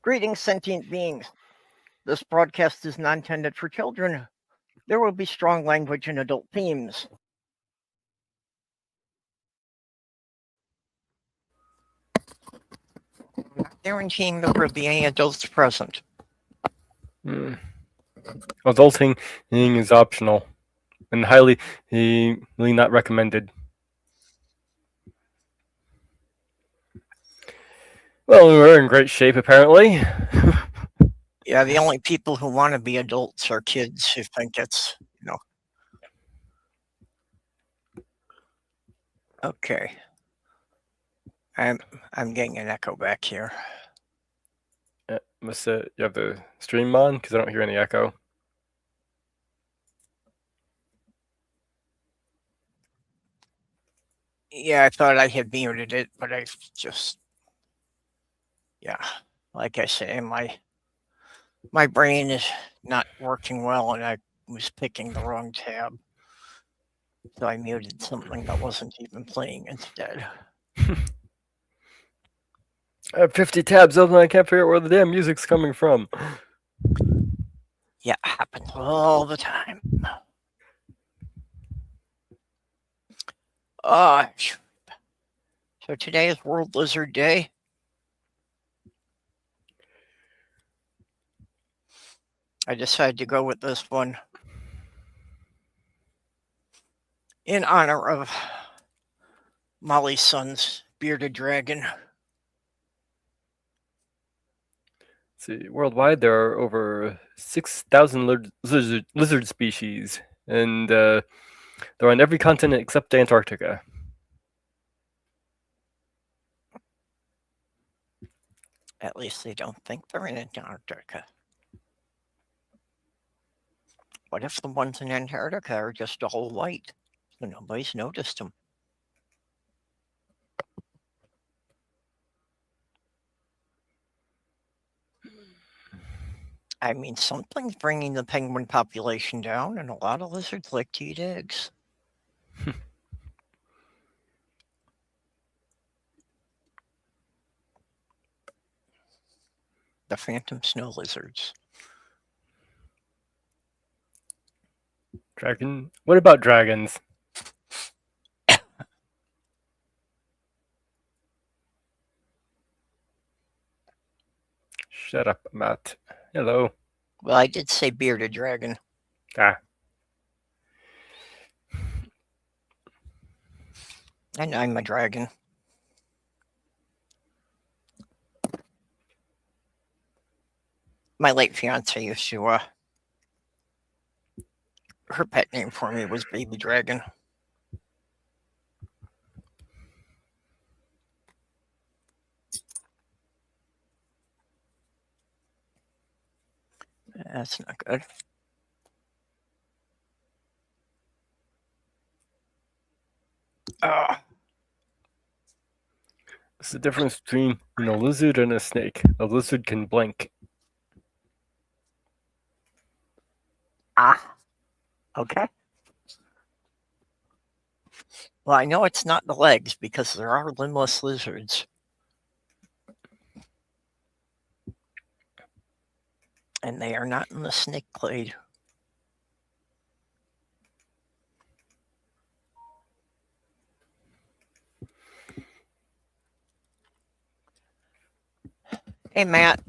Greetings, sentient beings. This broadcast is not intended for children. There will be strong language and adult themes. I'm not guaranteeing there will be any adults present. Adulting is optional and highly not recommended. Well, we're in great shape, apparently. Yeah, the only people who want to be adults are kids who think it's. Okay. I'm getting an echo back here. Must you have the stream on? Because I don't hear any echo. Yeah, I thought I had muted it, but I just, yeah, like I say, my brain is not working well, and I was picking the wrong tab, so I muted something that wasn't even playing instead. I have 50 tabs open and I can't figure out where the damn music's coming from. Yeah, happens all the time. So today is World Lizard Day. I decided to go with this one in honor of Molly's son's bearded dragon. See, worldwide there are over 6,000 lizard species, and they're on every continent except Antarctica. At least they don't think they're in Antarctica. What if the ones in Antarctica are just all white, so nobody's noticed them? I mean, something's bringing the penguin population down, and a lot of lizards like to eat eggs. The phantom snow lizards. Dragon? What about dragons? Shut up, Matt. Hello. Well, I did say bearded dragon. Ah. And I'm a dragon. My late fiance used to, her pet name for me was Baby Dragon. That's not good. It's the difference between a lizard and a snake. A lizard can blink. Okay. Well, I know it's not the legs because there are limbless lizards. And they are not in the snake clade. Hey, Matt.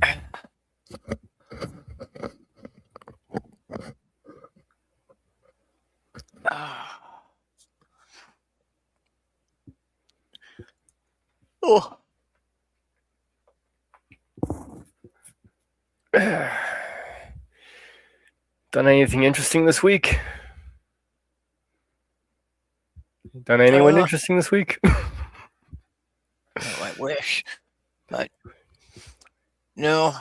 Oh. Done anything interesting this week? Done anyone interesting this week? Oh, I wish. But no.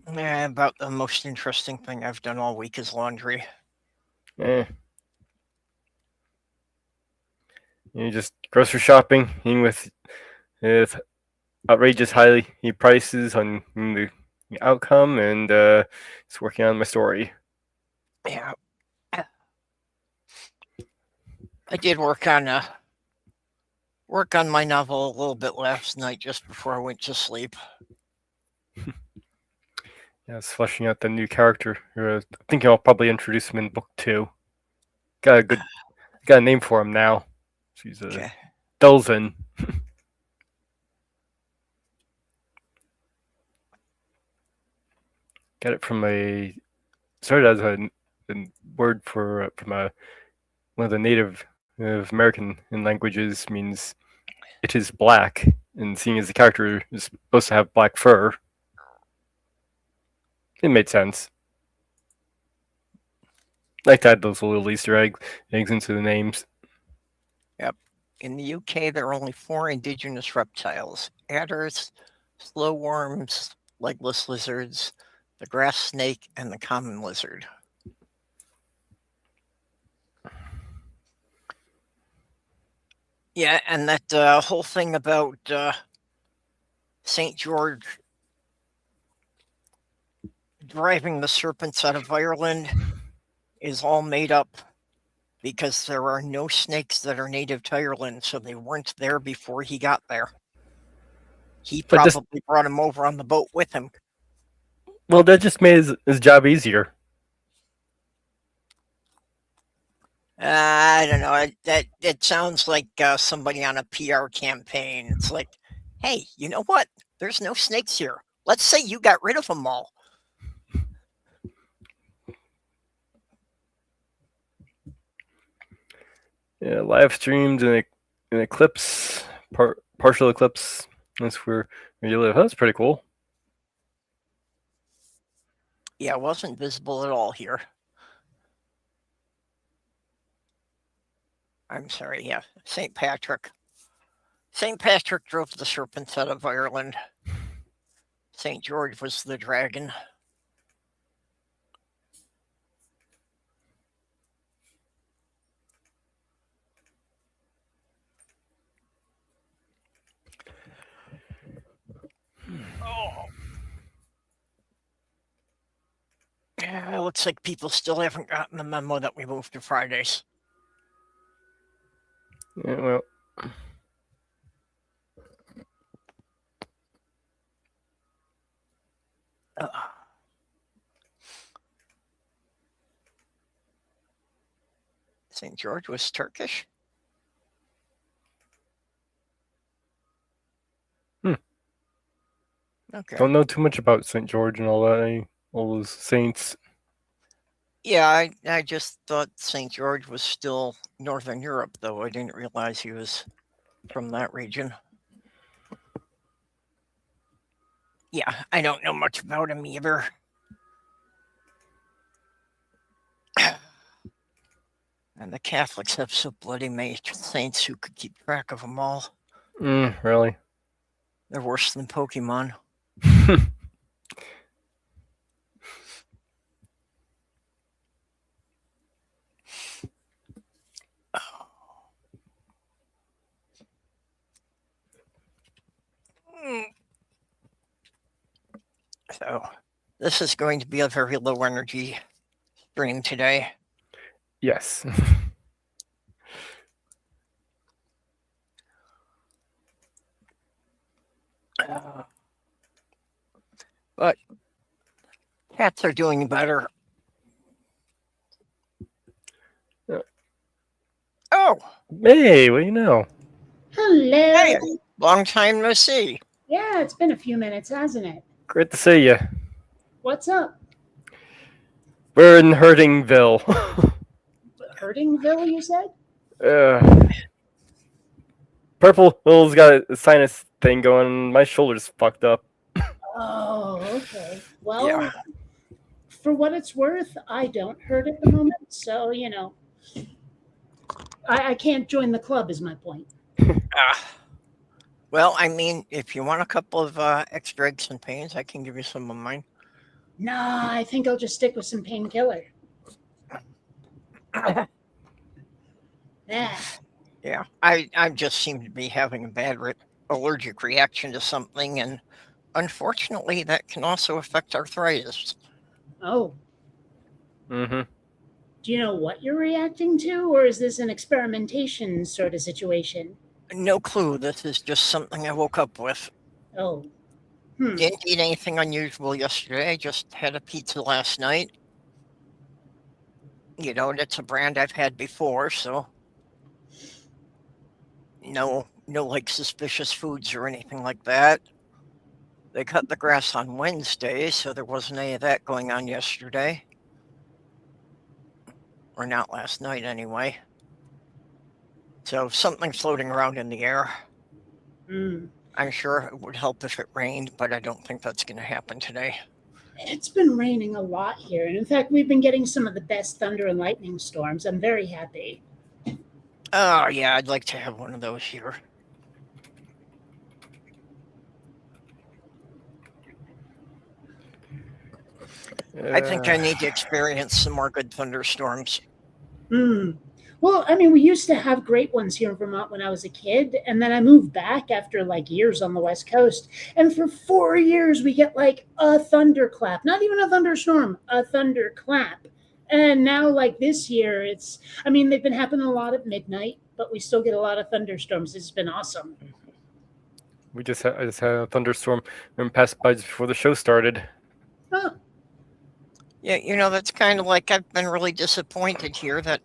About the most interesting thing I've done all week is laundry. You just grocery shopping, with outrageous high prices on the outcome, and just working on my story. Yeah. I did work on work on my novel a little bit last night just before I went to sleep. Yeah, it's fleshing out the new character. I think I'll probably introduce him in book 2. Got a name for him now. She's Okay. Delvin. Got it from started as a word for from one of the native American languages, means it is black, and seeing as the character is supposed to have black fur, it made sense. I like to add those little Easter eggs into the names. Yep. In the UK, there are only 4 indigenous reptiles: adders, slow worms, legless lizards, the grass snake, and the common lizard. Yeah, and that whole thing about St. George driving the serpents out of Ireland is all made up because there are no snakes that are native to Ireland, so they weren't there before he got there. He probably brought him over on the boat with him. Well, that just made his job easier. I don't know. It sounds like somebody on a PR campaign. It's like, hey, you know what? There's no snakes here. Let's say you got rid of them all. Yeah, live streamed an eclipse, partial eclipse. That's where you live. That's pretty cool. Yeah, it wasn't visible at all here. I'm sorry, yeah. St. Patrick. St. Patrick drove the serpents out of Ireland. St. George was the dragon. Oh. Yeah, it looks like people still haven't gotten the memo that we moved to Fridays. Yeah, well. St. George was Turkish? Okay. Don't know too much about St. George and all that, all those saints. Yeah, I just thought St. George was still Northern Europe, though. I didn't realize he was from that region. Yeah, I don't know much about him either. And the Catholics have so bloody many saints who could keep track of them all. Really? They're worse than Pokemon. So, this is going to be a very low energy stream today. Yes. But cats are doing better. Oh, hey, what do you know? Hello. Hey, long time no see. Yeah, it's been a few minutes, hasn't it? Great to see you. What's up? We're in Herdingville. Herdingville, you said? Purple Hill's got a sinus thing going. My shoulder's fucked up. Oh, okay. Well, Yeah. For what it's worth, I don't hurt at the moment, so, I can't join the club is my point. Well, I mean, if you want a couple of extra aches and pains, I can give you some of mine. Nah, I think I'll just stick with some painkiller. Yeah, I just seem to be having a bad allergic reaction to something, and unfortunately, that can also affect arthritis. Oh. Mm-hmm. Do you know what you're reacting to, or is this an experimentation sort of situation? No clue. This is just something I woke up with. Oh. Hmm. Didn't eat anything unusual yesterday. I just had a pizza last night. That's a brand I've had before, so no like suspicious foods or anything like that. They cut the grass on Wednesday, so there wasn't any of that going on yesterday. Or not last night, anyway. So something floating around in the air. Hmm. I'm sure it would help if it rained, but I don't think that's going to happen today. It's been raining a lot here. And in fact, we've been getting some of the best thunder and lightning storms. I'm very happy. Oh, yeah, I'd like to have one of those here. I think I need to experience some more good thunderstorms. Hmm. Well, I mean, we used to have great ones here in Vermont when I was a kid, and then I moved back after like years on the West Coast. And for 4 years, we get like a thunderclap, not even a thunderstorm, a thunderclap. And now, like this year, I mean, they've been happening a lot at midnight, but we still get a lot of thunderstorms. It's been awesome. I just had a thunderstorm and passed by just before the show started. Huh. Yeah, that's kind of like I've been really disappointed here that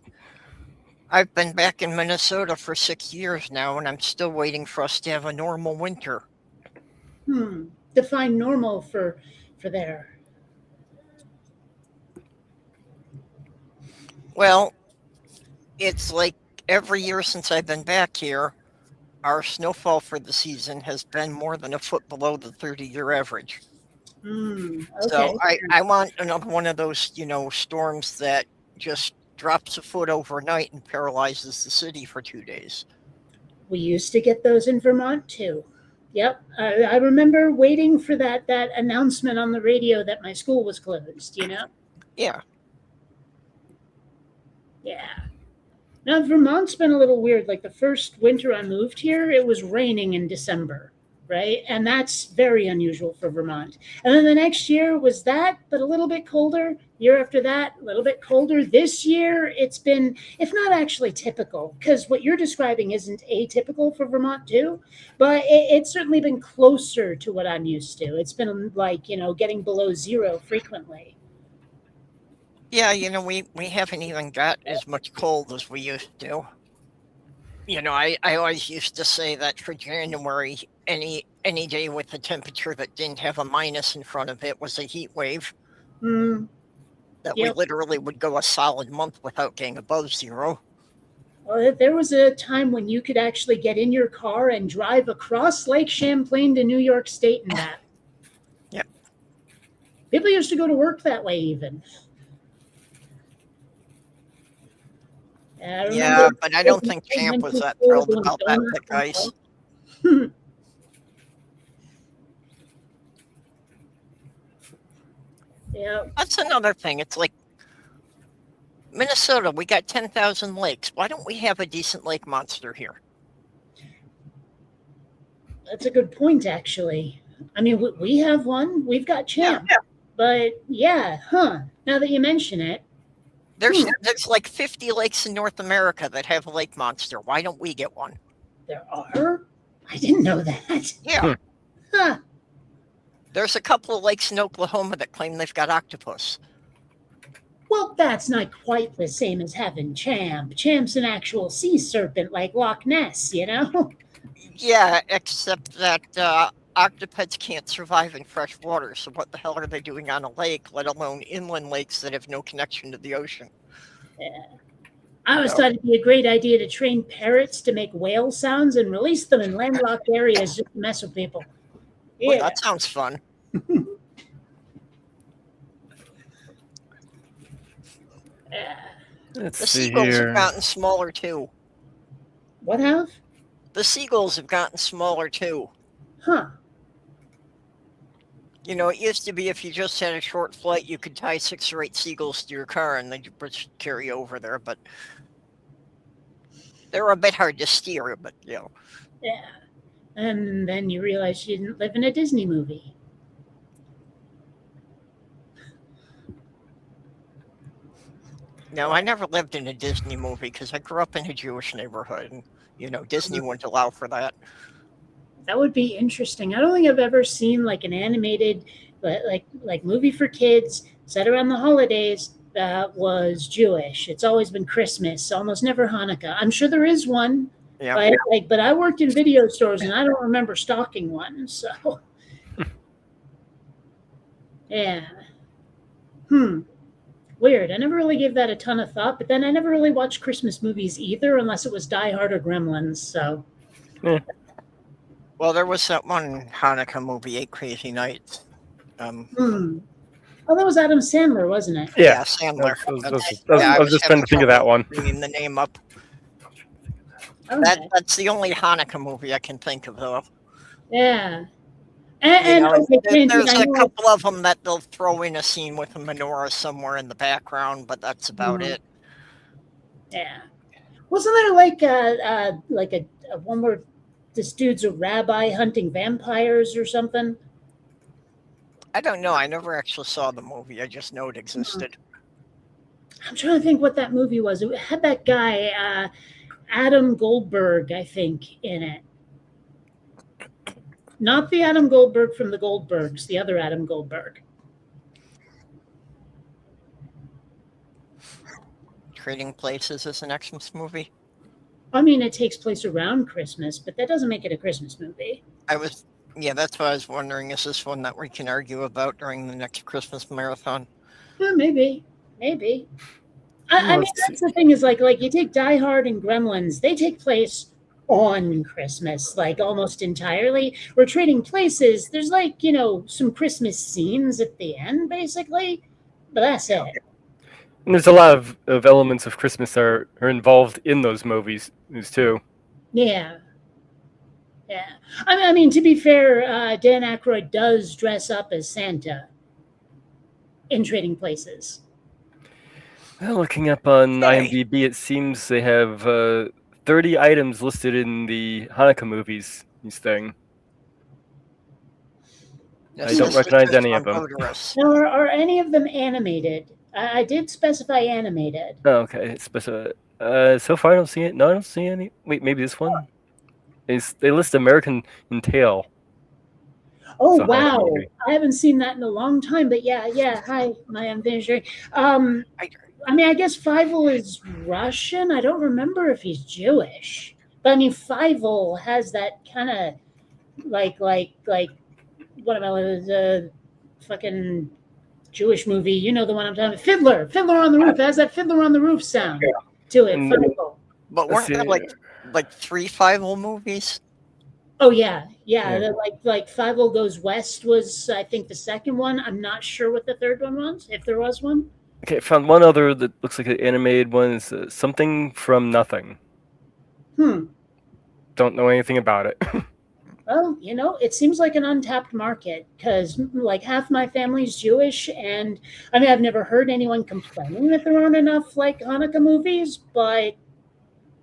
I've been back in Minnesota for 6 years now, and I'm still waiting for us to have a normal winter. Define normal for there. Well, it's like every year since I've been back here, our snowfall for the season has been more than a foot below the 30-year average. Okay. So I want another one of those, storms that just drops a foot overnight and paralyzes the city for 2 days. We used to get those in Vermont too. Yep, I remember waiting for that announcement on the radio that my school was closed. Yeah. Yeah. Now Vermont's been a little weird. Like the first winter I moved here, it was raining in December, right? And that's very unusual for Vermont. And then the next year was that, but a little bit colder. Year after that, a little bit colder. This year, it's been, if not actually typical, because what you're describing isn't atypical for Vermont too, but it's certainly been closer to what I'm used to. It's been like, getting below zero frequently. Yeah, we haven't even got as much cold as we used to. I always used to say that for January, any day with a temperature that didn't have a minus in front of it was a heat wave. That we literally would go a solid month without getting above zero. Well, there was a time when you could actually get in your car and drive across Lake Champlain to New York State and back. Yep. People used to go to work that way even. Yeah, but I don't think Champ was that thrilled about that thick ice. Yeah. That's another thing. It's like Minnesota, we got 10,000 lakes. Why don't we have a decent lake monster here? That's a good point, actually. I mean, we have one. We've got Champ. Yeah. But now that you mention it. There's like 50 lakes in North America that have a lake monster. Why don't we get one? There are? I didn't know that. Yeah. Huh. There's a couple of lakes in Oklahoma that claim they've got octopus. Well, that's not quite the same as having Champ. Champ's an actual sea serpent like Loch Ness, Yeah, except that octopods can't survive in fresh water, so what the hell are they doing on a lake, let alone inland lakes that have no connection to the ocean? Yeah. I always thought it'd be a great idea to train parrots to make whale sounds and release them in landlocked areas just to mess with people. Yeah. Well, that sounds fun. The seagulls have gotten smaller too. What have? The seagulls have gotten smaller too. Huh. It used to be if you just had a short flight, you could tie 6 or 8 seagulls to your car and they'd just carry over there, but they were a bit hard to steer, but Yeah. And then you realize you didn't live in a Disney movie. No, I never lived in a Disney movie because I grew up in a Jewish neighborhood. And Disney wouldn't allow for that. That would be interesting. I don't think I've ever seen like an animated, like movie for kids set around the holidays that was Jewish. It's always been Christmas, almost never Hanukkah. I'm sure there is one, Yeah. but I worked in video stores and I don't remember stocking one. So, yeah. Weird. I never really gave that a ton of thought, but then I never really watched Christmas movies either, unless it was Die Hard or Gremlins. So. Well, there was that one Hanukkah movie, 8 Crazy Nights. Oh, that was Adam Sandler, wasn't it? Yeah, Sandler. I was just trying to think of that one. Bringing the name up. Okay. That's the only Hanukkah movie I can think of, though. Yeah. And there's a couple of them that they'll throw in a scene with a menorah somewhere in the background, but that's about it. Yeah. Wasn't there like a one where this dude's a rabbi hunting vampires or something? I don't know. I never actually saw the movie. I just know it existed. I'm trying to think what that movie was. It had that guy, Adam Goldberg, I think, in it. Not the Adam Goldberg from the Goldbergs, the other Adam Goldberg. Trading Places is an Xmas movie? I mean, it takes place around Christmas, but that doesn't make it a Christmas movie. Yeah, that's what I was wondering. Is this one that we can argue about during the next Christmas marathon? Yeah, maybe. I mean, that's the thing is like you take Die Hard and Gremlins, they take place on Christmas, like almost entirely. We're Trading Places. There's like, some Christmas scenes at the end, basically, but that's it. And there's a lot of elements of Christmas are involved in those movies too. Yeah. I mean, to be fair, Dan Aykroyd does dress up as Santa in Trading Places. Well, looking up on IMDb, it seems they have 30 items listed in the Hanukkah movies. He's saying. I don't recognize any of them. Now, are any of them animated? I did specify animated. Oh, okay. So far, I don't see it. No, I don't see any. Wait, maybe this one? They list American in Tail. Oh, wow. I haven't seen that in a long time, but yeah. Hi, my Amnesia. I mean, I guess Fievel is Russian. I don't remember if he's Jewish. But I mean, Fievel has that kind of like what about the fucking Jewish movie? You know the one I'm talking about. Fiddler on the Roof. It has that Fiddler on the Roof sound to it. Fievel. But weren't there like 3 Fievel movies? Oh yeah. Like Fievel Goes West was, I think, the second one. I'm not sure what the third one was, if there was one. Okay, I found one other that looks like an animated one. Is Something from Nothing. Don't know anything about it. Well, it seems like an untapped market because like half my family's Jewish, and I mean, I've never heard anyone complaining that there aren't enough like Hanukkah movies, but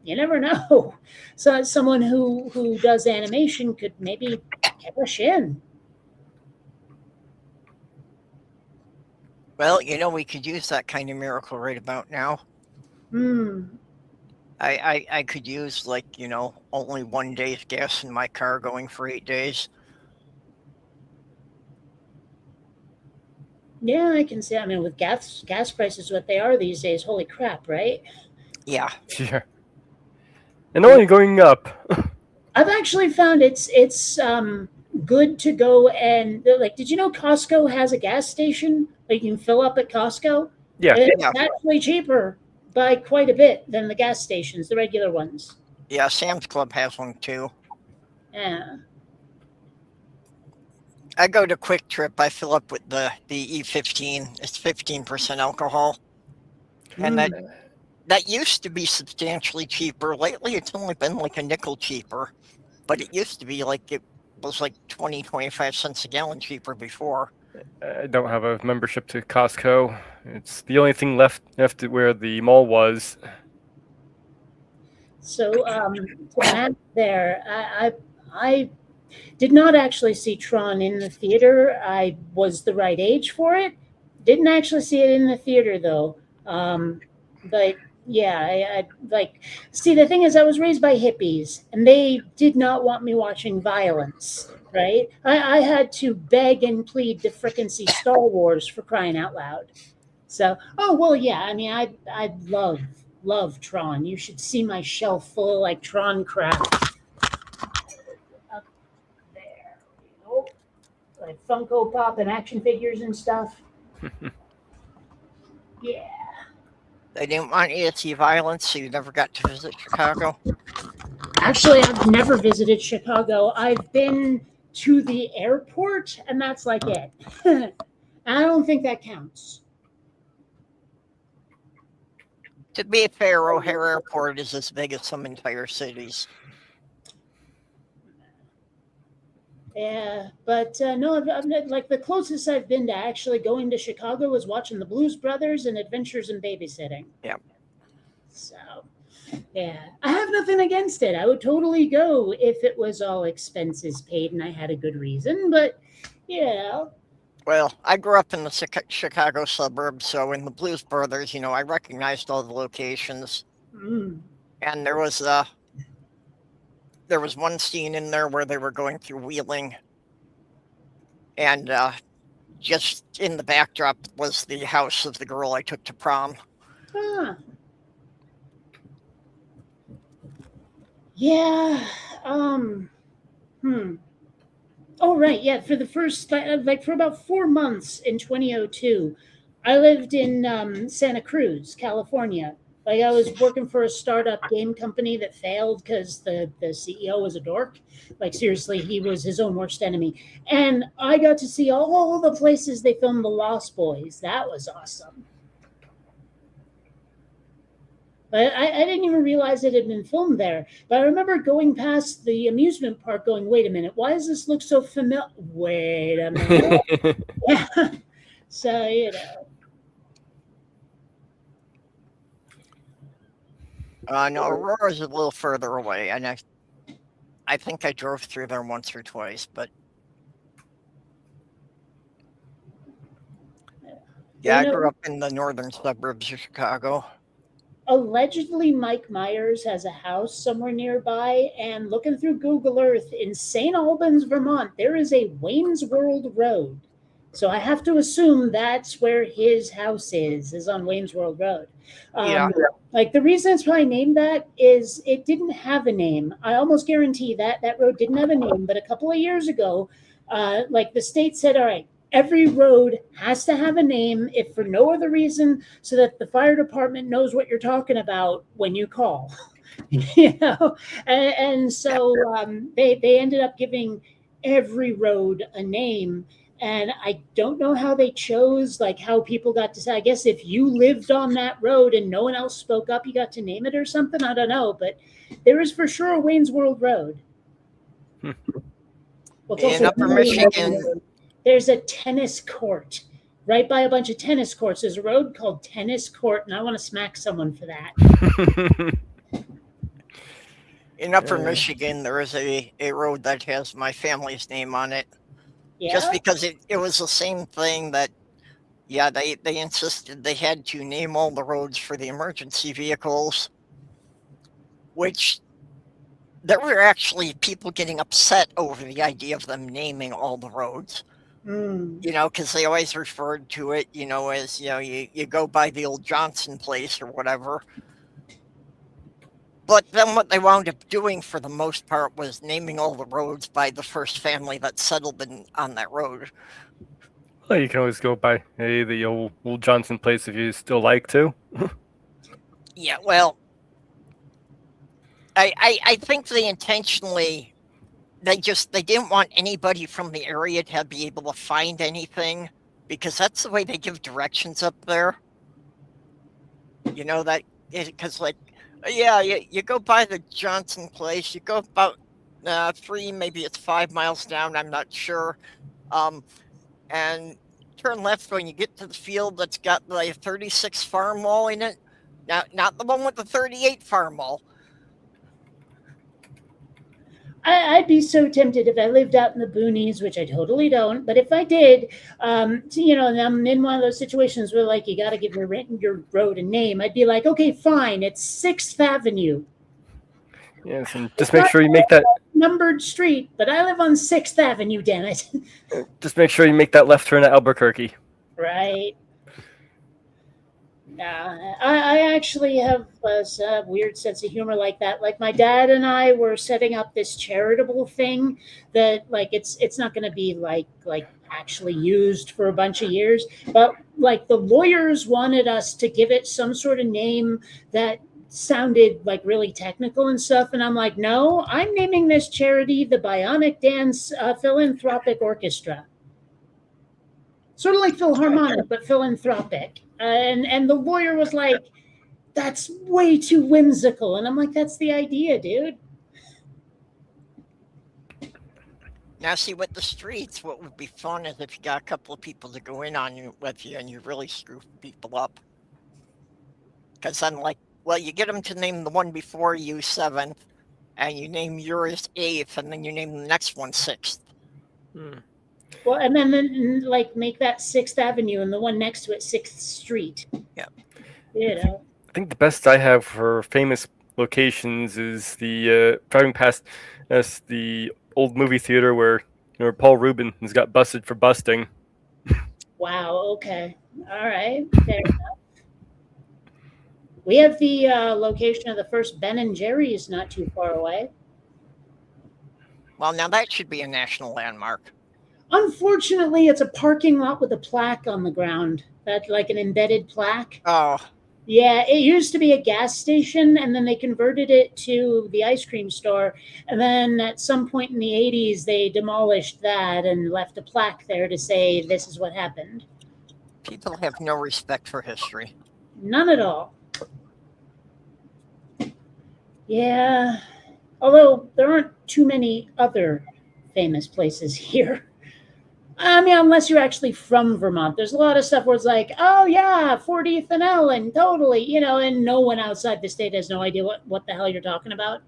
you never know. So someone who does animation could maybe cash in. Well, we could use that kind of miracle right about now. I could use only 1 day's gas in my car going for 8 days. Yeah, I can see. I mean, with gas prices what they are these days, holy crap, right? Yeah. Sure. And only going up. I've actually found it's good to go and did you know Costco has a gas station that you can fill up at Costco? Yeah. It's actually cheaper by quite a bit than the gas stations, the regular ones. Yeah, Sam's Club has one too. Yeah. I go to Quick Trip. I fill up with the E15. It's 15% alcohol. And that used to be substantially cheaper. Lately, it's only been like a nickel cheaper. But it used to be it was like 20, 25 cents a gallon cheaper before. I don't have a membership to Costco. It's the only thing left where the mall was. So to Matt there, I did not actually see Tron in the theater. I was the right age for it. Didn't actually see it in the theater though. But Yeah, I like. See, the thing is, I was raised by hippies, and they did not want me watching violence. Right? I had to beg and plead to frickin' see Star Wars for crying out loud. So, oh well, yeah. I mean, I love Tron. You should see my shelf full of like Tron crap up there. You know, like Funko Pop and action figures and stuff. Yeah. They didn't want you to see violence, so you never got to visit Chicago. Actually, I've never visited Chicago. I've been to the airport, and that's like it. I don't think that counts. To be fair, O'Hare Airport is as big as some entire cities. Yeah, but no, like the closest I've been to actually going to Chicago was watching the Blues Brothers and Adventures in Babysitting. Yeah. So, yeah, I have nothing against it. I would totally go if it was all expenses paid and I had a good reason. But yeah, Well, I grew up in the Chicago suburbs, so in the Blues Brothers, I recognized all the locations. mm, And there was one scene in there where they were going through Wheeling, and just in the backdrop was the house of the girl I took to prom. ah, yeah, hmm. Oh right, yeah. For the first like for about 4 months in 2002, I lived in Santa Cruz, California. Like I was working for a startup game company that failed because the CEO was a dork. Like seriously, he was his own worst enemy. And I got to see all the places they filmed The Lost Boys. That was awesome. But I didn't even realize it had been filmed there. But I remember going past the amusement park going, wait a minute, why does this look so familiar? Wait a minute. Yeah. So, No, Aurora's a little further away, and I think I drove through there once or twice, but yeah, I grew up in the northern suburbs of Chicago. Allegedly Mike Myers has a house somewhere nearby, and looking through Google Earth in St. Albans, Vermont, there is a Wayne's World Road. So I have to assume that's where his house is on Wayne's World Road. Yeah. Like the reason it's probably named that is it didn't have a name. I almost guarantee that road didn't have a name, but a couple of years ago, like the state said, all right, every road has to have a name, if for no other reason, so that the fire department knows what you're talking about when you call. And so they ended up giving every road a name. And I don't know how they chose, like how people got to say. I guess if you lived on that road and no one else spoke up, you got to name it or something. I don't know, but there is for sure a Wayne's World Road. Well, in Upper Michigan, there's a tennis court right by a bunch of tennis courts. There's a road called Tennis Court, and I want to smack someone for that. In Upper Michigan, there is a road that has my family's name on it. Yeah. Just because it was the same thing that, yeah, they insisted they had to name all the roads for the emergency vehicles, which there were actually people getting upset over the idea of them naming all the roads. Because they always referred to it, as, you go by the old Johnson place or whatever. But then what they wound up doing for the most part was naming all the roads by the first family that settled on that road. Well, you can always go by the old Johnson place if you still like to. Yeah, well, I think they intentionally, they didn't want anybody from the area to be able to find anything, because that's the way they give directions up there. That, because like, yeah, you go by the Johnson place, you go about 3, maybe it's 5 miles down, I'm not sure, and turn left when you get to the field that's got the 36 farm wall in it. Now, not the one with the 38 farm wall. I'd be so tempted if I lived out in the boonies, which I totally don't. But if I did, and I'm in one of those situations where like you got to give your road a name, I'd be like, okay, fine, it's 6th Avenue. Yes, and just make sure you make that numbered street, but I live on 6th Avenue, damn it. just make sure you make that left turn at Albuquerque. Right. I actually have a weird sense of humor like that. Like my dad and I were setting up this charitable thing that like it's not going to be like actually used for a bunch of years, but like the lawyers wanted us to give it some sort of name that sounded like really technical and stuff, and I'm like, no, I'm naming this charity the Bionic Dance Philanthropic Orchestra. Sort of like Philharmonic, but philanthropic. And the lawyer was like, that's way too whimsical. And I'm like, that's the idea, dude. Now, see, with the streets, what would be fun is if you got a couple of people to go in on you with you and you really screw people up. Because then, like, well, you get them to name the one before you 7th, and you name yours 8th, and then you name the next one 6th. Well, and then like make that 6th Avenue and the one next to it 6th Street. Yeah. You know. I think the best I have for famous locations is the driving past the old movie theater where Paul Rubin has got busted for busting. Wow. Okay. All right. Fair enough. We have the location of the first Ben and Jerry's not too far away. Well, now that should be a national landmark. Unfortunately, it's a parking lot with a plaque on the ground. That's like an embedded plaque. Oh. Yeah, it used to be a gas station, and then they converted it to the ice cream store. And then at some point in the 80s, they demolished that and left a plaque there to say, this is what happened. People have no respect for history. None at all. Yeah. Although there aren't too many other famous places here. I mean, unless you're actually from Vermont, there's a lot of stuff where it's like, oh yeah, 40th and Ellen, totally, and no one outside the state has no idea what the hell you're talking about.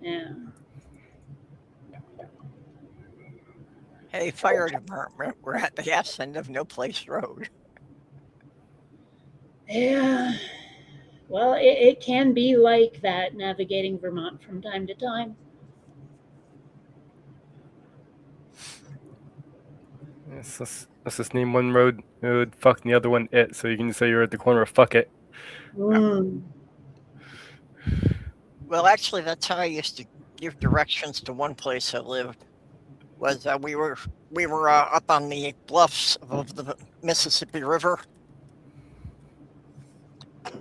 Yeah. Hey, fire department, we're at the gas end of No Place Road. Yeah. Well, it can be like that, navigating Vermont from time to time. Yes, let's just name one road fuck and the other one it, so you can say you're at the corner of fuck it. Mm. Well, actually, that's how I used to give directions to one place I lived. Was we were up on the bluffs of the Mississippi River.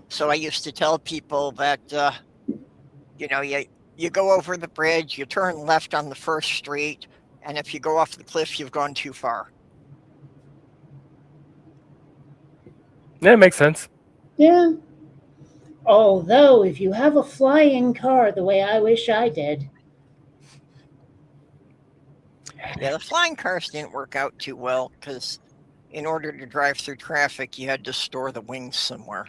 So I used to tell people that, you go over the bridge, you turn left on the first street, and if you go off the cliff, you've gone too far. Yeah, it makes sense. Yeah. Although, if you have a flying car the way I wish I did. Yeah, the flying cars didn't work out too well because in order to drive through traffic, you had to store the wings somewhere.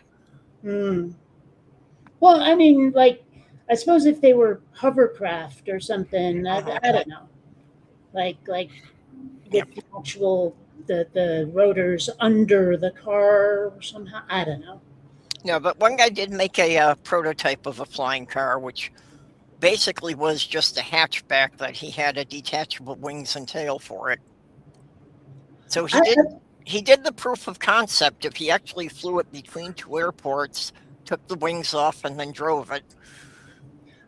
Well, I mean, like, I suppose if they were hovercraft or something, I don't know. Like with the actual the rotors under the car or somehow, I don't know. No, but one guy did make a prototype of a flying car, which basically was just a hatchback that he had a detachable wings and tail for it. So he did the proof of concept. If he actually flew it between two airports, took the wings off, and then drove it.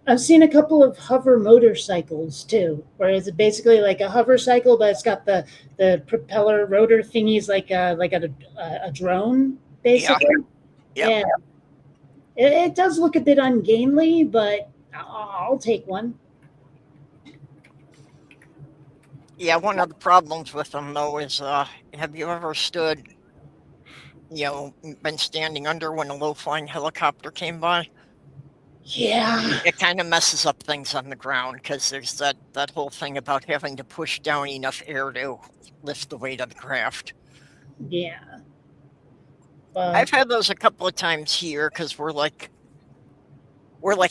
I've seen a couple of hover motorcycles too, where it's basically like a hover cycle, but it's got the propeller rotor thingies like a drone, basically. Yeah. It does look a bit ungainly, but I'll take one. Yeah, one of the problems with them, though, is have you ever stood, been standing under when a low-flying helicopter came by? Yeah. It kind of messes up things on the ground because there's that whole thing about having to push down enough air to lift the weight of the craft. Yeah. I've had those a couple of times here because we're like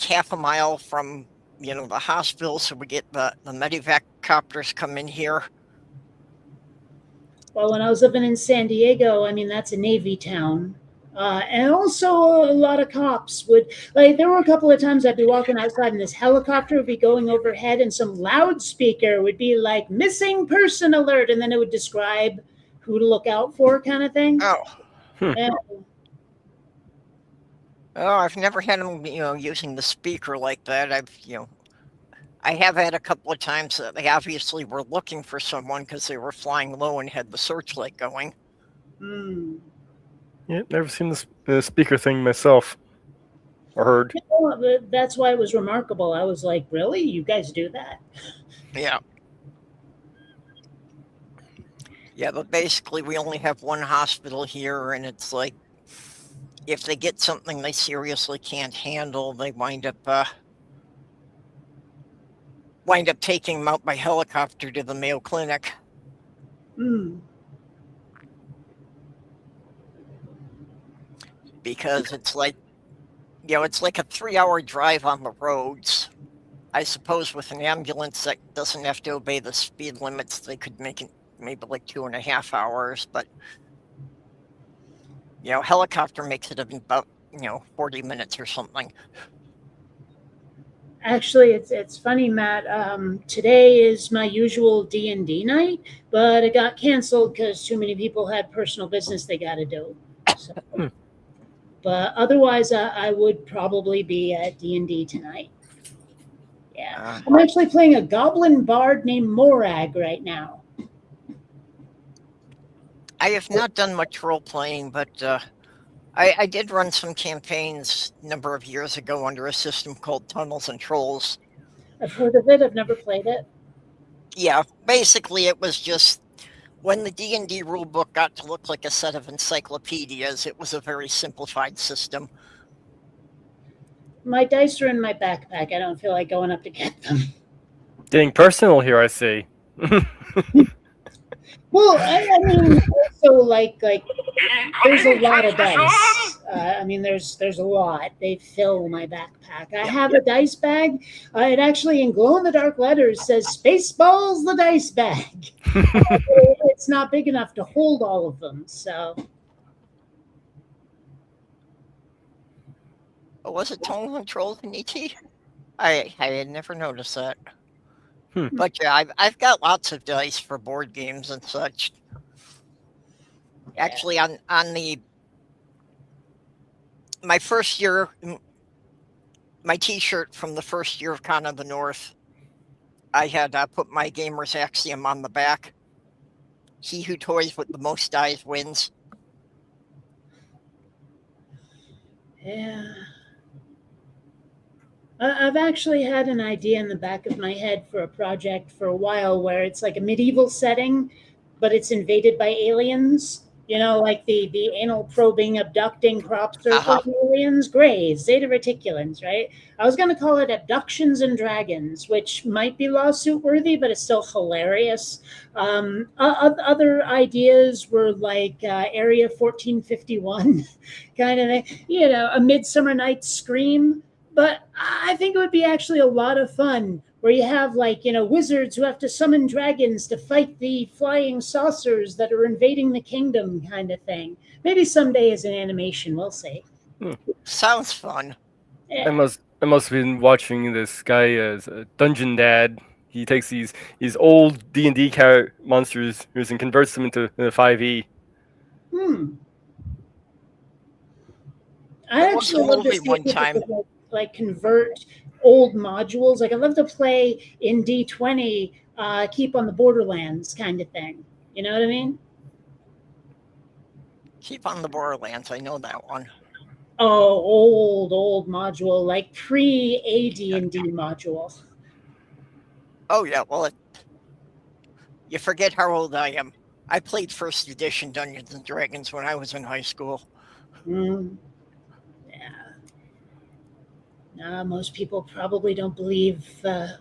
half a mile from the hospital, so we get the medevac copters come in here. Well, when I was living in San Diego, I mean, that's a Navy town. And also a lot of cops would, like, there were a couple of times I'd be walking outside and this helicopter would be going overhead and some loudspeaker would be like, missing person alert. And then it would describe who to look out for, kind of thing. Oh. And I've never had them, using the speaker like that. I have had a couple of times that they obviously were looking for someone because they were flying low and had the searchlight going. Yeah, never seen the speaker thing myself, or heard. That's why it was remarkable. I was like, really? You guys do that? Yeah. Yeah, but basically we only have one hospital here, and it's like, if they get something they seriously can't handle, they wind up taking them out by helicopter to the Mayo Clinic. Because it's like, it's like a 3-hour drive on the roads. I suppose with an ambulance that doesn't have to obey the speed limits, they could make it maybe like 2.5 hours, but helicopter makes it about 40 minutes or something. Actually, it's funny, Matt. Today is my usual D&D night, but it got canceled because too many people had personal business they got to do. So, but otherwise, I would probably be at D&D tonight. Yeah, I'm actually playing a goblin bard named Morag right now. I have not done much role playing, but I did run some campaigns a number of years ago under a system called Tunnels and Trolls. I've heard of it. I've never played it. Yeah, basically it was just when the D&D rulebook got to look like a set of encyclopedias, it was a very simplified system. My dice are in my backpack. I don't feel like going up to get them. Getting personal here, I see. Well, I mean, also like there's a lot of dice. I mean, there's a lot. They fill my backpack. I have a dice bag. It actually, in glow-in-the-dark letters, says "Spaceballs the dice bag." It's not big enough to hold all of them, so. Was it Tunnels and Trolls in ET? I had never noticed that. But yeah, I've got lots of dice for board games and such. Actually, on my first year, my T-shirt from the first year of Con of the North, I had put my gamer's axiom on the back. He who toys with the most dice wins. Yeah. I've actually had an idea in the back of my head for a project for a while where it's like a medieval setting, but it's invaded by aliens. Like the anal probing, abducting, crop circling aliens, Greys, Zeta Reticulans, right? I was going to call it Abductions and Dragons, which might be lawsuit worthy, but it's still hilarious. Other ideas were like Area 1451 kind of thing, A Midsummer Night's Scream. But I think it would be actually a lot of fun where you have wizards who have to summon dragons to fight the flying saucers that are invading the kingdom kind of thing. Maybe someday as an animation, we'll see. Sounds fun. I must have been watching this guy as a Dungeon Dad. He takes these old D&D monsters and converts them into 5e. I actually love to see one time. Like convert old modules. Like I love to play in D20, keep on the Borderlands kind of thing. You know what I mean? Keep on the Borderlands. I know that one. Oh, old module, like pre-AD&D module. Oh yeah, well, you forget how old I am. I played first edition Dungeons and Dragons when I was in high school. Most people probably don't believe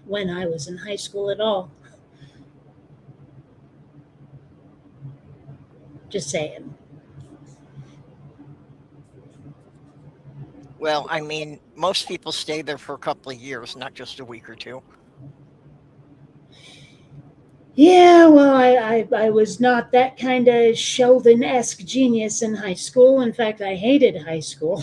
when I was in high school at all. Just saying. Well, I mean, most people stay there for a couple of years, not just a week or two. Yeah, well, I was not that kind of Sheldon-esque genius in high school. In fact, I hated high school.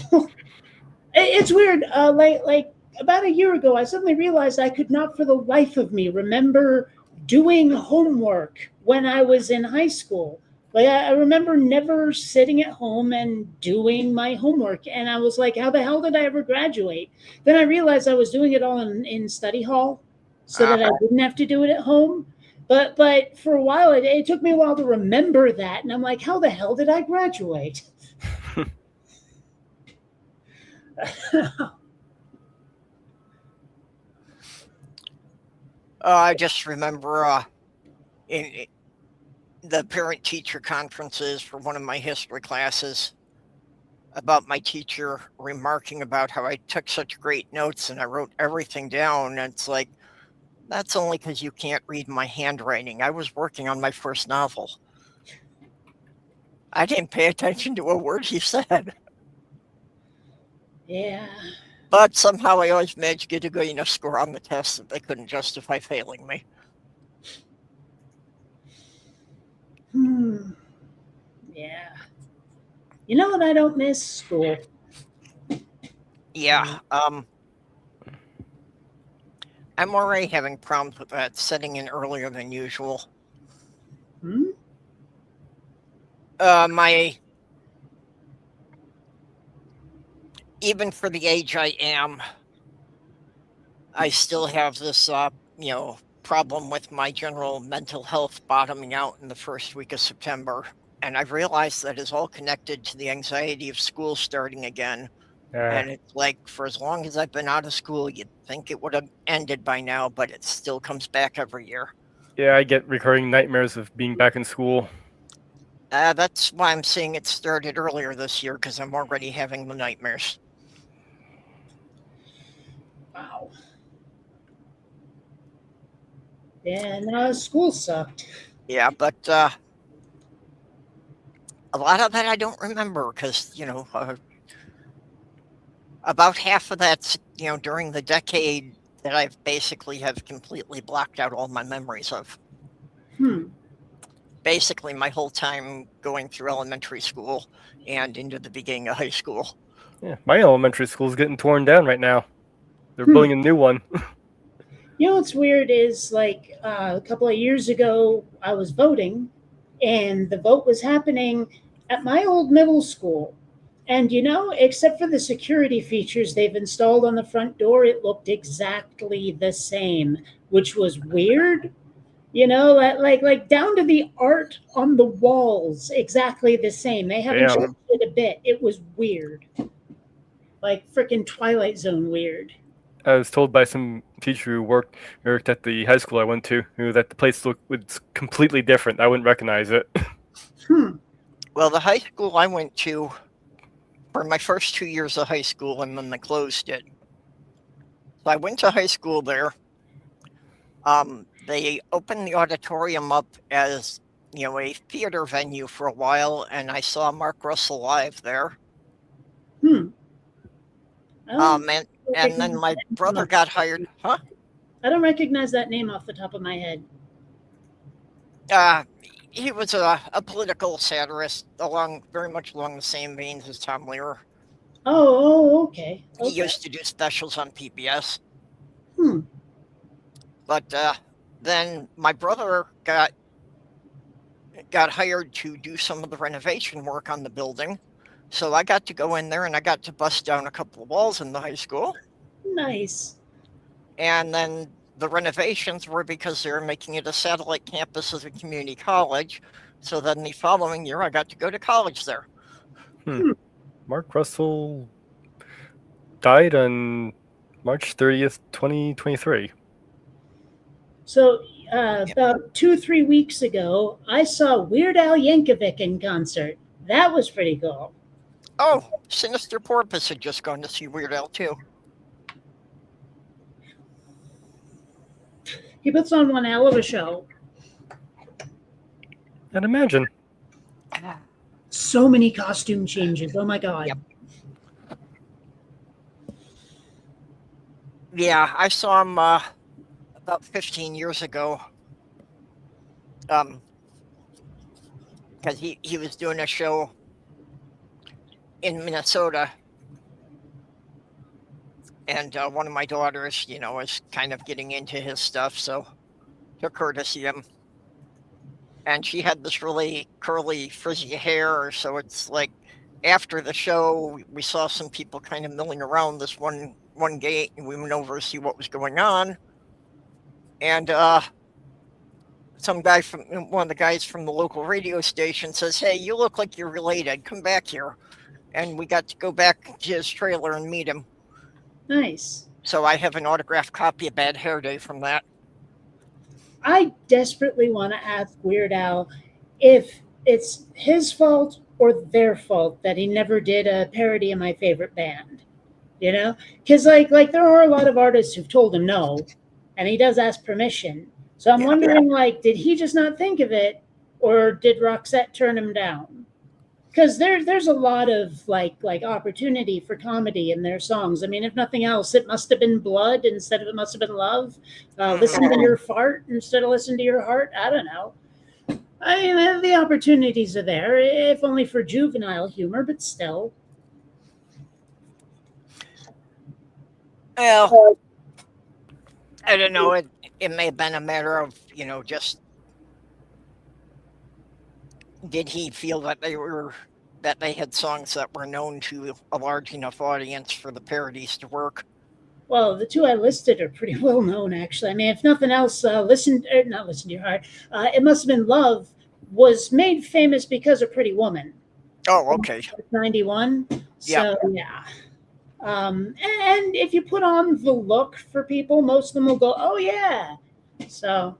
It's weird. Like about a year ago, I suddenly realized I could not, for the life of me, remember doing homework when I was in high school. Like I remember never sitting at home and doing my homework, and I was like, "How the hell did I ever graduate?" Then I realized I was doing it all in study hall, so Ah, that I didn't have to do it at home. But for a while, it took me a while to remember that, and I'm like, "How the hell did I graduate?" I just remember in the parent-teacher conferences for one of my history classes about my teacher remarking about how I took such great notes and I wrote everything down. And it's like, that's only because you can't read my handwriting. I was working on my first novel. I didn't pay attention to a word he said. Yeah. But somehow I always managed to get a good enough score on the test that they couldn't justify failing me. Yeah. You know what I don't miss? School. Yeah. I'm already having problems with that, setting in earlier than usual. Hmm? Even for the age I am, I still have this, problem with my general mental health bottoming out in the first week of September. And I've realized that is all connected to the anxiety of school starting again. And it's like, for as long as I've been out of school, you'd think it would have ended by now, but it still comes back every year. Yeah, I get recurring nightmares of being back in school. That's why I'm saying it started earlier this year, because I'm already having the nightmares. Wow. Yeah, no, school sucked. Yeah, but a lot of that I don't remember because, about half of that's, during the decade that I've basically have completely blocked out all my memories of. Basically my whole time going through elementary school and into the beginning of high school. Yeah, my elementary school's getting torn down right now. They're building a new one. You know what's weird is like a couple of years ago, I was voting, and the vote was happening at my old middle school. And except for the security features they've installed on the front door, it looked exactly the same, which was weird. Like down to the art on the walls, exactly the same. They haven't Damn. changed it a bit. It was weird, like freaking Twilight Zone weird. I was told by some teacher who worked at the high school I went to that the place was completely different. I wouldn't recognize it. Well, the high school I went to for my first 2 years of high school, and then they closed it. So I went to high school there. They opened the auditorium up as, a theater venue for a while, and I saw Mark Russell live there. And then my brother got hired. Huh? I don't recognize that name off the top of my head. He was a political satirist, very much along the same veins as Tom Lehrer. Oh, okay. He used to do specials on PBS. But then my brother got hired to do some of the renovation work on the building. So I got to go in there and I got to bust down a couple of walls in the high school. Nice. And then the renovations were because they were making it a satellite campus of a community college. So then the following year, I got to go to college there. Mark Russell died on March 30th, 2023. So about 2-3 weeks ago, I saw Weird Al Yankovic in concert. That was pretty cool. Oh, Sinister Porpoise had just gone to see Weird Al too. He puts on one hell of a show. I'd imagine. So many costume changes. Oh my god. Yep. Yeah, I saw him about 15 years ago. Because he was doing a show in Minnesota, and one of my daughters, is kind of getting into his stuff, so took her to see him. And she had this really curly, frizzy hair, so it's like after the show, we saw some people kind of milling around this one gate, and we went over to see what was going on. And some guy from one of the guys from the local radio station says, "Hey, you look like you're related. Come back here." And we got to go back to his trailer and meet him. Nice. So I have an autographed copy of Bad Hair Day from that. I desperately want to ask Weird Al if it's his fault or their fault that he never did a parody of my favorite band. Because like there are a lot of artists who've told him no, and he does ask permission. So I'm wondering, like, did he just not think of it, or did Roxette turn him down? Because there's a lot of like opportunity for comedy in their songs. I mean, if nothing else, it must have been blood instead of it must have been love. Listen to your fart instead of listen to your heart. I don't know. I mean, the opportunities are there, if only for juvenile humor, but still. Well, I don't know. It may have been a matter of, just did he feel that they had songs that were known to a large enough audience for the parodies to work? Well, the two I listed are pretty well known, actually. I mean, if nothing else, not listen to your heart. It Must Have Been Love was made famous because of Pretty Woman. Oh, okay. 91. So yeah. And if you put on the look for people, most of them will go, "Oh yeah." So.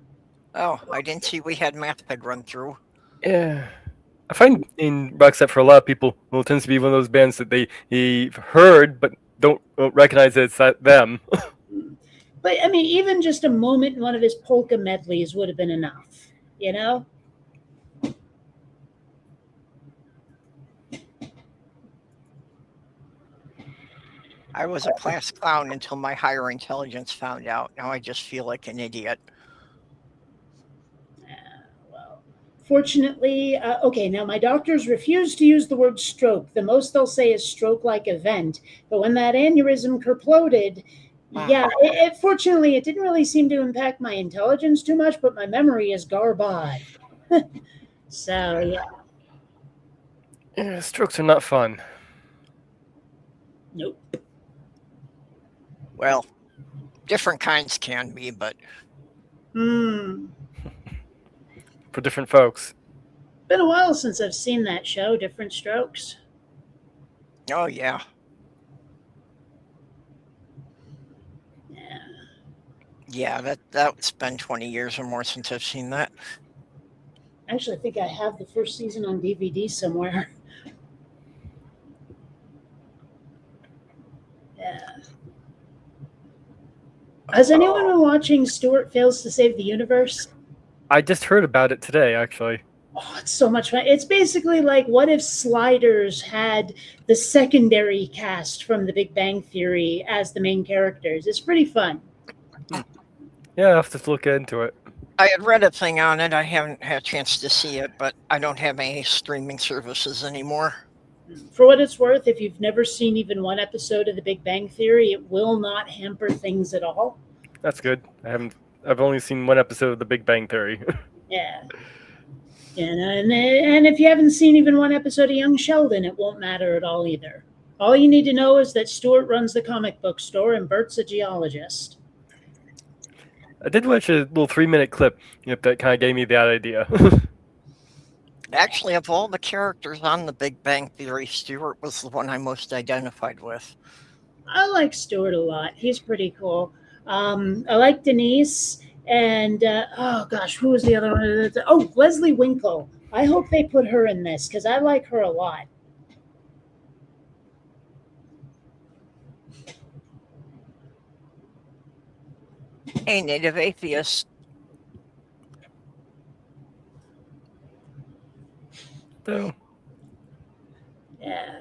Oh, I didn't see we had MathPig run through. Yeah. I find in Roxette for a lot of people, well, it tends to be one of those bands that they heard but don't recognize that it's not them. But I mean, even just a moment in one of his polka medleys would have been enough, I was a class clown until my higher intelligence found out. Now I just feel like an idiot. Well, fortunately, okay, now my doctors refuse to use the word stroke. The most they'll say is stroke-like event. But when that aneurysm kerploded, yeah, fortunately, it didn't really seem to impact my intelligence too much, but my memory is garbage. So, yeah. Yeah, strokes are not fun. Nope. Well, different kinds can be, but Hmm. For different folks. Been a while since I've seen that show, Different Strokes. Oh, yeah. Yeah. Yeah, that's been 20 years or more since I've seen that. Actually, I think I have the first season on DVD somewhere. Yeah. Has anyone been watching Stuart Fails to Save the Universe? I just heard about it today, actually. Oh, it's so much fun. It's basically like what if Sliders had the secondary cast from The Big Bang Theory as the main characters. It's pretty fun. Yeah, I'll have to look into it. I had read a thing on it. I haven't had a chance to see it, but I don't have any streaming services anymore. For what it's worth, if you've never seen even one episode of The Big Bang Theory, it will not hamper things at all. That's good. I've only seen one episode of The Big Bang Theory. Yeah. And if you haven't seen even one episode of Young Sheldon, it won't matter at all either. All you need to know is that Stuart runs the comic book store and Bert's a geologist. I did watch a little 3-minute clip that kind of gave me that idea. Actually, of all the characters on The Big Bang Theory, Stuart was the one I most identified with. I like Stuart a lot. He's pretty cool. I like Denise. And, oh gosh, who was the other one? Oh, Leslie Winkle. I hope they put her in this because I like her a lot. Hey, Native Atheist. So, Yeah.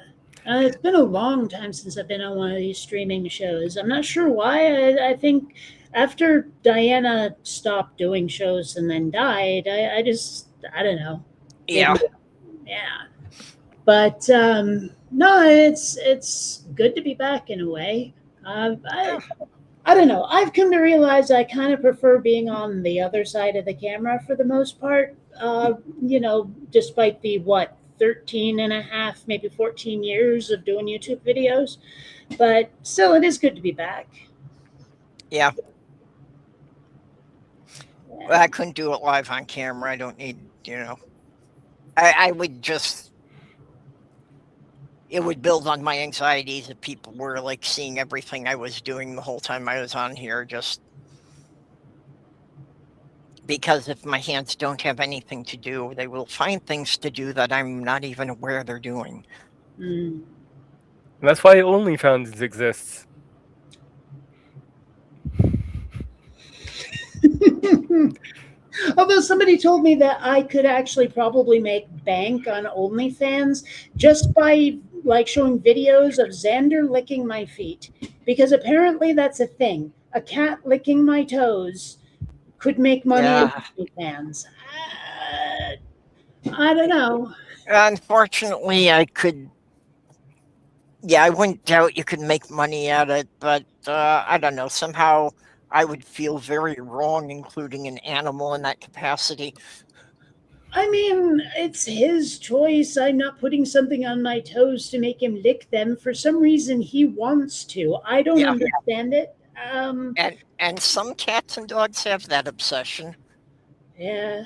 It's been a long time since I've been on one of these streaming shows. I'm not sure why. I think after Diana stopped doing shows and then died, I don't know. Yeah. Yeah. But no, it's good to be back in a way. Yeah. I don't know. I've come to realize I kind of prefer being on the other side of the camera for the most part. Despite the 13 and a half, maybe 14 years of doing YouTube videos, but still, it is good to be back. Yeah. Well, I couldn't do it live on camera. I don't need, I would just, it would build on my anxieties if people were like seeing everything I was doing the whole time I was on here, just because if my hands don't have anything to do, they will find things to do that I'm not even aware they're doing. Mm. And that's why OnlyFans exists. Although somebody told me that I could actually probably make bank on OnlyFans just by like showing videos of Xander licking my feet, because apparently that's a thing. A cat licking my toes could make money on OnlyFans. I don't know. Unfortunately, I could. Yeah, I wouldn't doubt you could make money at it, but I don't know. Somehow I would feel very wrong including an animal in that capacity. I mean, it's his choice. I'm not putting something on my toes to make him lick them. For some reason, he wants to. I don't Yeah. understand it. And some cats and dogs have that obsession. Yeah.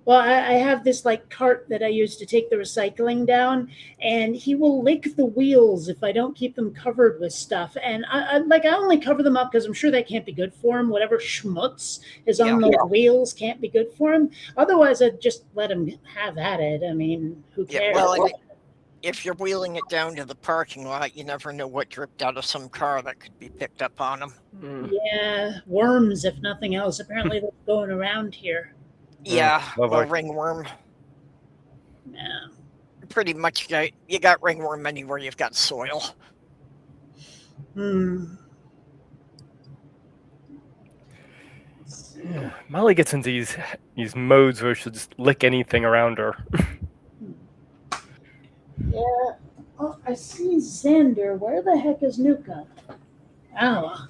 Well, I have this like cart that I use to take the recycling down, and he will lick the wheels if I don't keep them covered with stuff. And I only cover them up because I'm sure that can't be good for him. Whatever schmutz is on those wheels can't be good for him. Otherwise, I'd just let him have at it. I mean, who cares? Yeah, well, if you're wheeling it down to the parking lot, you never know what dripped out of some car that could be picked up on them. Yeah, worms, if nothing else. Apparently, they're going around here. Yeah, ringworm. Yeah. Pretty much, you got ringworm anywhere you've got soil. Hmm. Yeah. Molly gets into these modes where she'll just lick anything around her. Yeah. Oh, I see Xander. Where the heck is Nuka? Oh.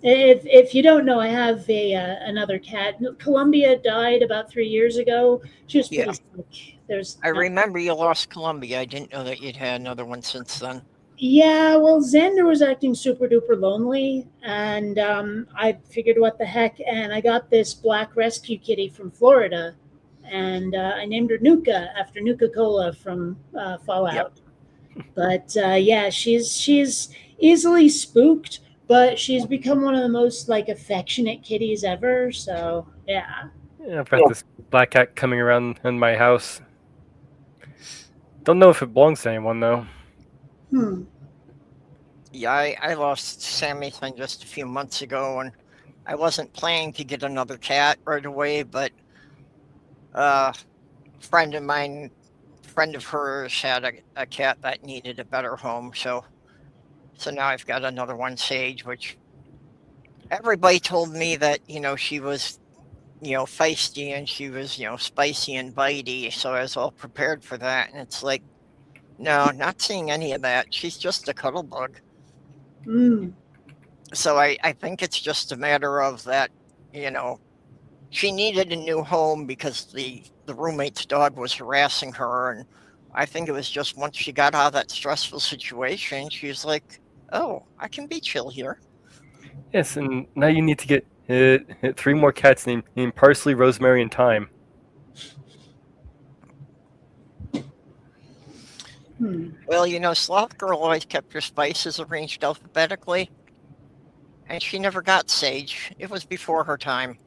If you don't know, I have another cat. Columbia died about 3 years ago. She was pretty sick. I remember you lost Columbia. I didn't know that you'd had another one since then. Yeah, well, Xander was acting super duper lonely, and I figured, what the heck? And I got this black rescue kitty from Florida, and I named her Nuka after Nuka Cola from Fallout. Yep. But yeah, she's easily spooked, but she's become one of the most like affectionate kitties ever. So yeah. Yeah, I've got this black cat coming around in my house. Don't know if it belongs to anyone though. Yeah, I lost Sammy just a few months ago, and I wasn't planning to get another cat right away, but friend of hers had a cat that needed a better home, so now I've got another one, Sage, which everybody told me that, she was, feisty and she was, spicy and bitey, so I was all prepared for that, and it's like, no, not seeing any of that. She's just a cuddle bug. So I think it's just a matter of that, she needed a new home because the roommate's dog was harassing her, and I think it was just once she got out of that stressful situation, she's like, oh, I can be chill here. Yes, and now you need to get 3 more cats named Parsley, Rosemary, and Thyme. Well, Sloth Girl always kept her spices arranged alphabetically, and she never got Sage. It was before her time.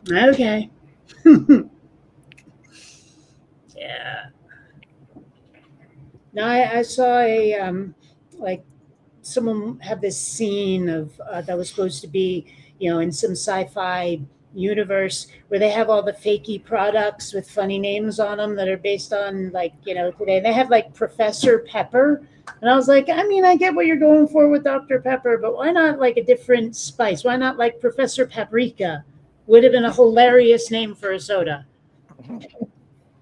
Okay. Yeah. Now I saw like someone had this scene of that was supposed to be, in some sci-fi universe where they have all the fakey products with funny names on them that are based on like, today. They have like Professor Pepper. And I was like, I mean, I get what you're going for with Dr. Pepper, but why not like a different spice? Why not like Professor Paprika? Would have been a hilarious name for a soda.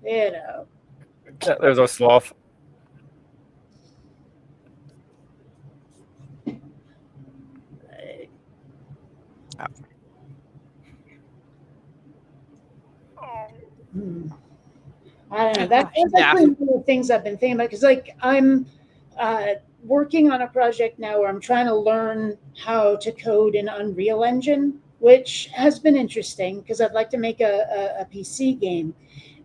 Yeah, there's our sloth. I don't know. That's actually one of the things I've been thinking about because, like, I'm working on a project now where I'm trying to learn how to code in Unreal Engine, which has been interesting because I'd like to make a PC game.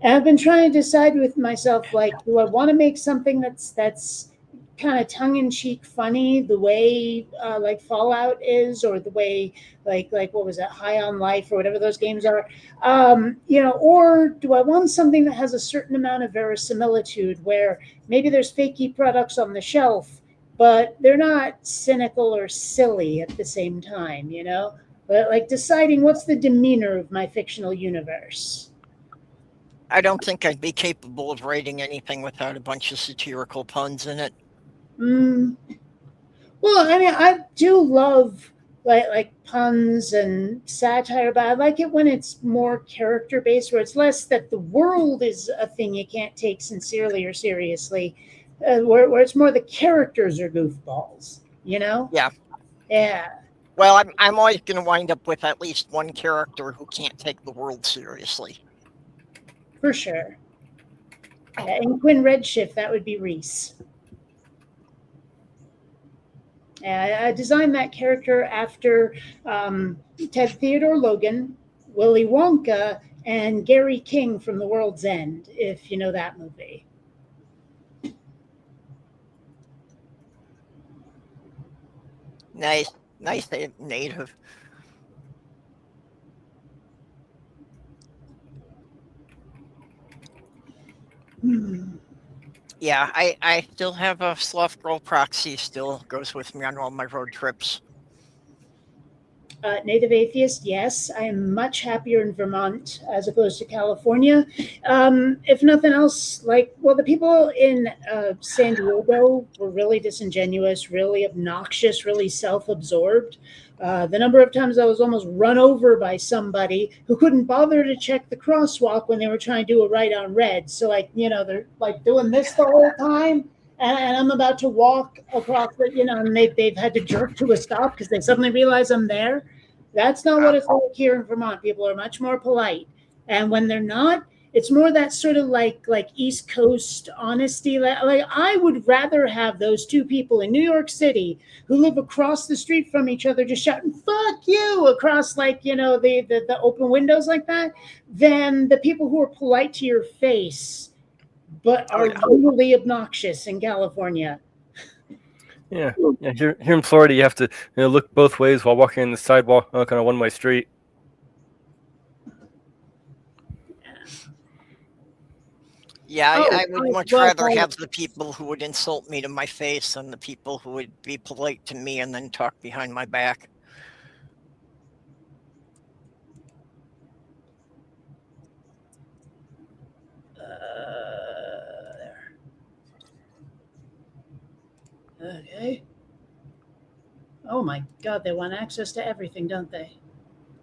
And I've been trying to decide with myself, like, do I want to make something that's kind of tongue-in-cheek funny the way like Fallout is, or the way like what was that, High on Life or whatever those games are, or do I want something that has a certain amount of verisimilitude where maybe there's fakey products on the shelf, but they're not cynical or silly at the same time, but like deciding what's the demeanor of my fictional universe. I don't think I'd be capable of writing anything without a bunch of satirical puns in it. Well, I mean, I do love like puns and satire, but I like it when it's more character based, where it's less that the world is a thing you can't take sincerely or seriously, where it's more the characters are goofballs. Yeah. Yeah. Well, I'm always going to wind up with at least one character who can't take the world seriously. For sure. Yeah, in Quinn Redshift, that would be Reese. I designed that character after Ted Theodore Logan, Willy Wonka, and Gary King from The World's End, if you know that movie. Nice native. Yeah, I still have a Sloth Girl proxy, still goes with me on all my road trips. Native atheist, yes. I am much happier in Vermont as opposed to California. If nothing else, the people in San Diego were really disingenuous, really obnoxious, really self-absorbed. The number of times I was almost run over by somebody who couldn't bother to check the crosswalk when they were trying to do a right on red. So, they're like doing this the whole time. And I'm about to walk across and they've had to jerk to a stop because they suddenly realize I'm there. That's not what it's like here in Vermont. People are much more polite. And when they're not, it's more that sort of like East Coast honesty. Like I would rather have those two people in New York City who live across the street from each other just shouting "fuck you" across the open windows like that, than the people who are polite to your face but are really obnoxious in California. Yeah. Here in Florida, you have to look both ways while walking on the sidewalk on a one-way street. Yeah, I would much rather have the people who would insult me to my face than the people who would be polite to me and then talk behind my back. Okay. Oh my God, they want access to everything, don't they?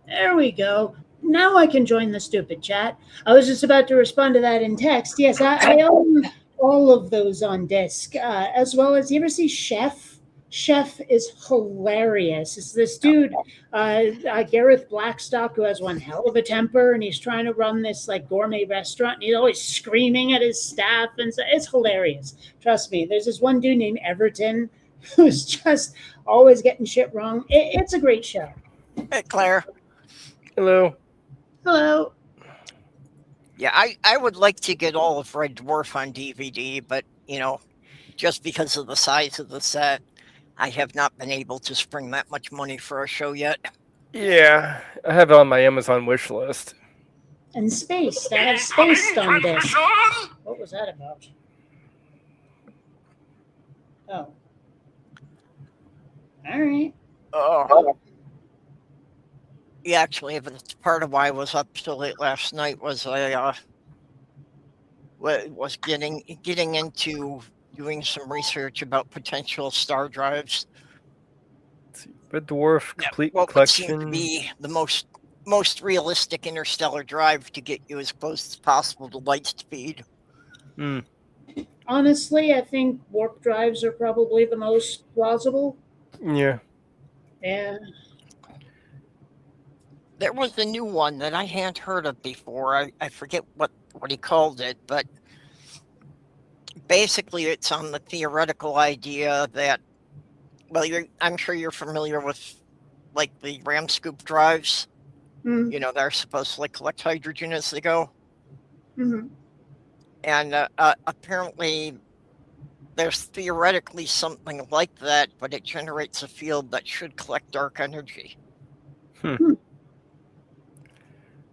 There we go. Now I can join the stupid chat. I was just about to respond to that in text. Yes, I own all of those on disc, as well as, you ever see Chef? Chef is hilarious. It's this dude, Gareth Blackstock, who has one hell of a temper, and he's trying to run this like gourmet restaurant, and he's always screaming at his staff, and so it's hilarious. Trust me. There's this one dude named Everton who's just always getting shit wrong. It's a great show. Hey, Claire. Hello. Hello. Yeah, I would like to get all of Red Dwarf on DVD, but, just because of the size of the set, I have not been able to spring that much money for a show yet. Yeah, I have it on my Amazon wish list. And Spaced. I have Spaced on disc. What was that about? Oh. All right. Oh. Yeah, actually, that's part of why I was up so late last night. Was I was getting into doing some research about potential star drives. Let's see. Red Dwarf Yeah, Complete what would seem to Collection. be the most realistic interstellar drive to get you as close as possible to light speed. Hmm. Honestly, I think warp drives are probably the most plausible. Yeah. Yeah. There was a new one that I hadn't heard of before. I forget what he called it, but basically it's on the theoretical idea that, well, I'm sure you're familiar with like the RAM scoop drives. Mm-hmm. They're supposed to like collect hydrogen as they go. Mm-hmm. And apparently there's theoretically something like that, but it generates a field that should collect dark energy.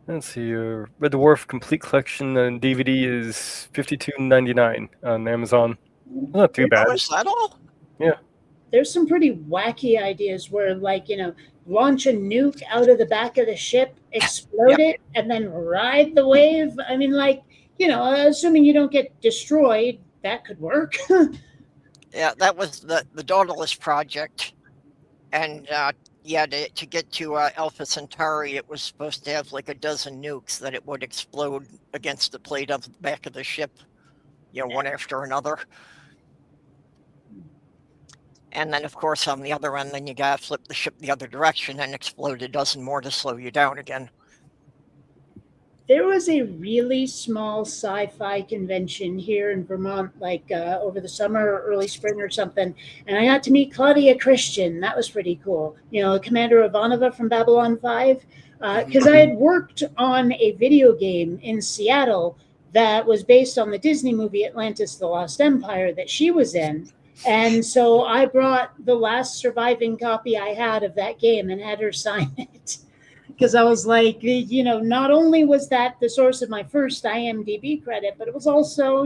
Let's see. Red Dwarf Complete Collection on DVD is $52.99 on Amazon. Not too bad. Oh, is that all? Yeah. There's some pretty wacky ideas where, like, launch a nuke out of the back of the ship, explode it, and then ride the wave. I mean, like, assuming you don't get destroyed, that could work. Yeah, that was the Dauntless project. And yeah, to get to Alpha Centauri, it was supposed to have like a dozen nukes that it would explode against the plate of the back of the ship, one after another. And then, of course, on the other end, then you gotta flip the ship the other direction and explode a dozen more to slow you down again. There was a really small sci-fi convention here in Vermont, like over the summer or early spring or something, and I got to meet Claudia Christian. That was pretty cool. Commander Ivanova from Babylon 5, because I had worked on a video game in Seattle that was based on the Disney movie Atlantis: The Lost Empire that she was in. And so I brought the last surviving copy I had of that game and had her sign it. Because I was like, not only was that the source of my first IMDb credit, but it was also,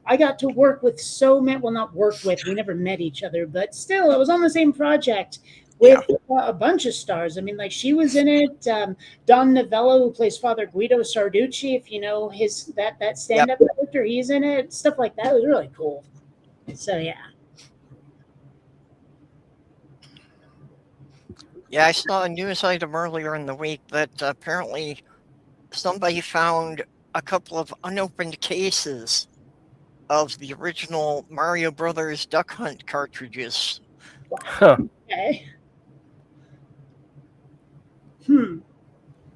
I got to work with so many, well, not work with, we never met each other, but still, it was on the same project with a bunch of stars. I mean, like she was in it. Don Novello, who plays Father Guido Sarducci, if you know that stand-up character, he's in it. Stuff like that. It was really cool. So, yeah. Yeah, I saw a news item earlier in the week that apparently somebody found a couple of unopened cases of the original Mario Brothers Duck Hunt cartridges. Huh. Okay.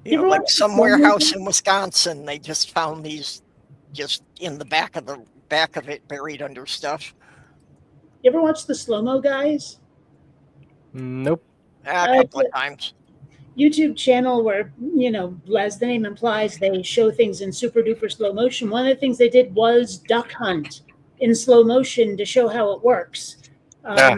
Like some warehouse in Wisconsin, they just found these just in the back of it, buried under stuff. You ever watch the Slow-Mo Guys? Nope. A couple of times. YouTube channel where, as the name implies, they show things in super duper slow motion. One of the things they did was duck hunt in slow motion to show how it works. Yeah.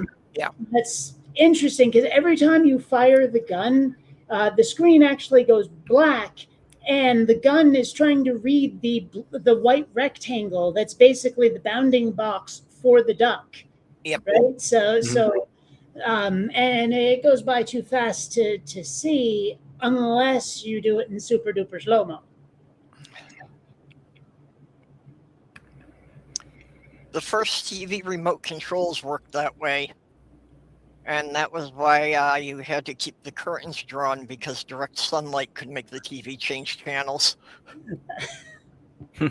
That's interesting because every time you fire the gun, the screen actually goes black and the gun is trying to read the white rectangle that's basically the bounding box for the duck. Yep. Right? So and it goes by too fast to see unless you do it in super duper slow mo. The first TV remote controls worked that way, and that was why you had to keep the curtains drawn because direct sunlight could make the TV change channels. Wow.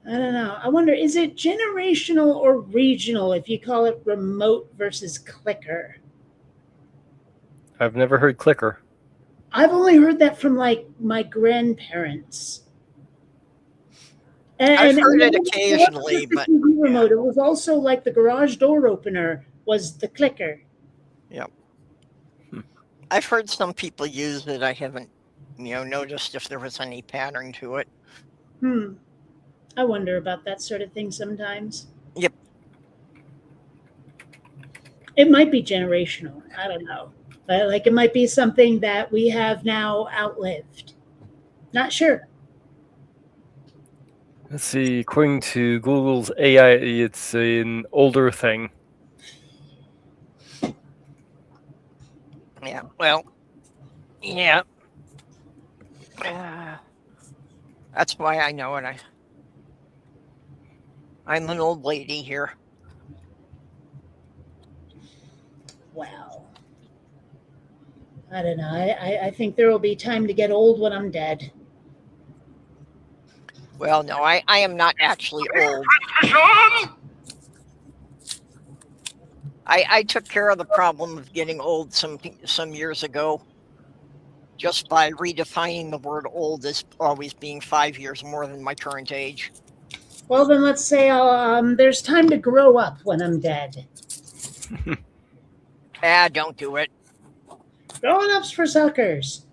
I don't know. I wonder, is it generational or regional if you call it remote versus clicker? I've never heard clicker. I've only heard that from like my grandparents. And I've heard it occasionally, but TV remote. It was also like the garage door opener was the clicker. Yep. I've heard some people use it. I haven't, noticed if there was any pattern to it. I wonder about that sort of thing sometimes. Yep. It might be generational. I don't know. But like it might be something that we have now outlived. Not sure. Let's see. According to Google's AI, it's an older thing. Yeah. Well. Yeah. Uh, that's why I know it. I'm an old lady here. Well, I don't know. I think there will be time to get old when I'm dead. Well, no, I am not actually old. I took care of the problem of getting old some years ago just by redefining the word old as always being 5 years more than my current age. Well, then let's say there's time to grow up when I'm dead. Don't do it. Growing up's for suckers.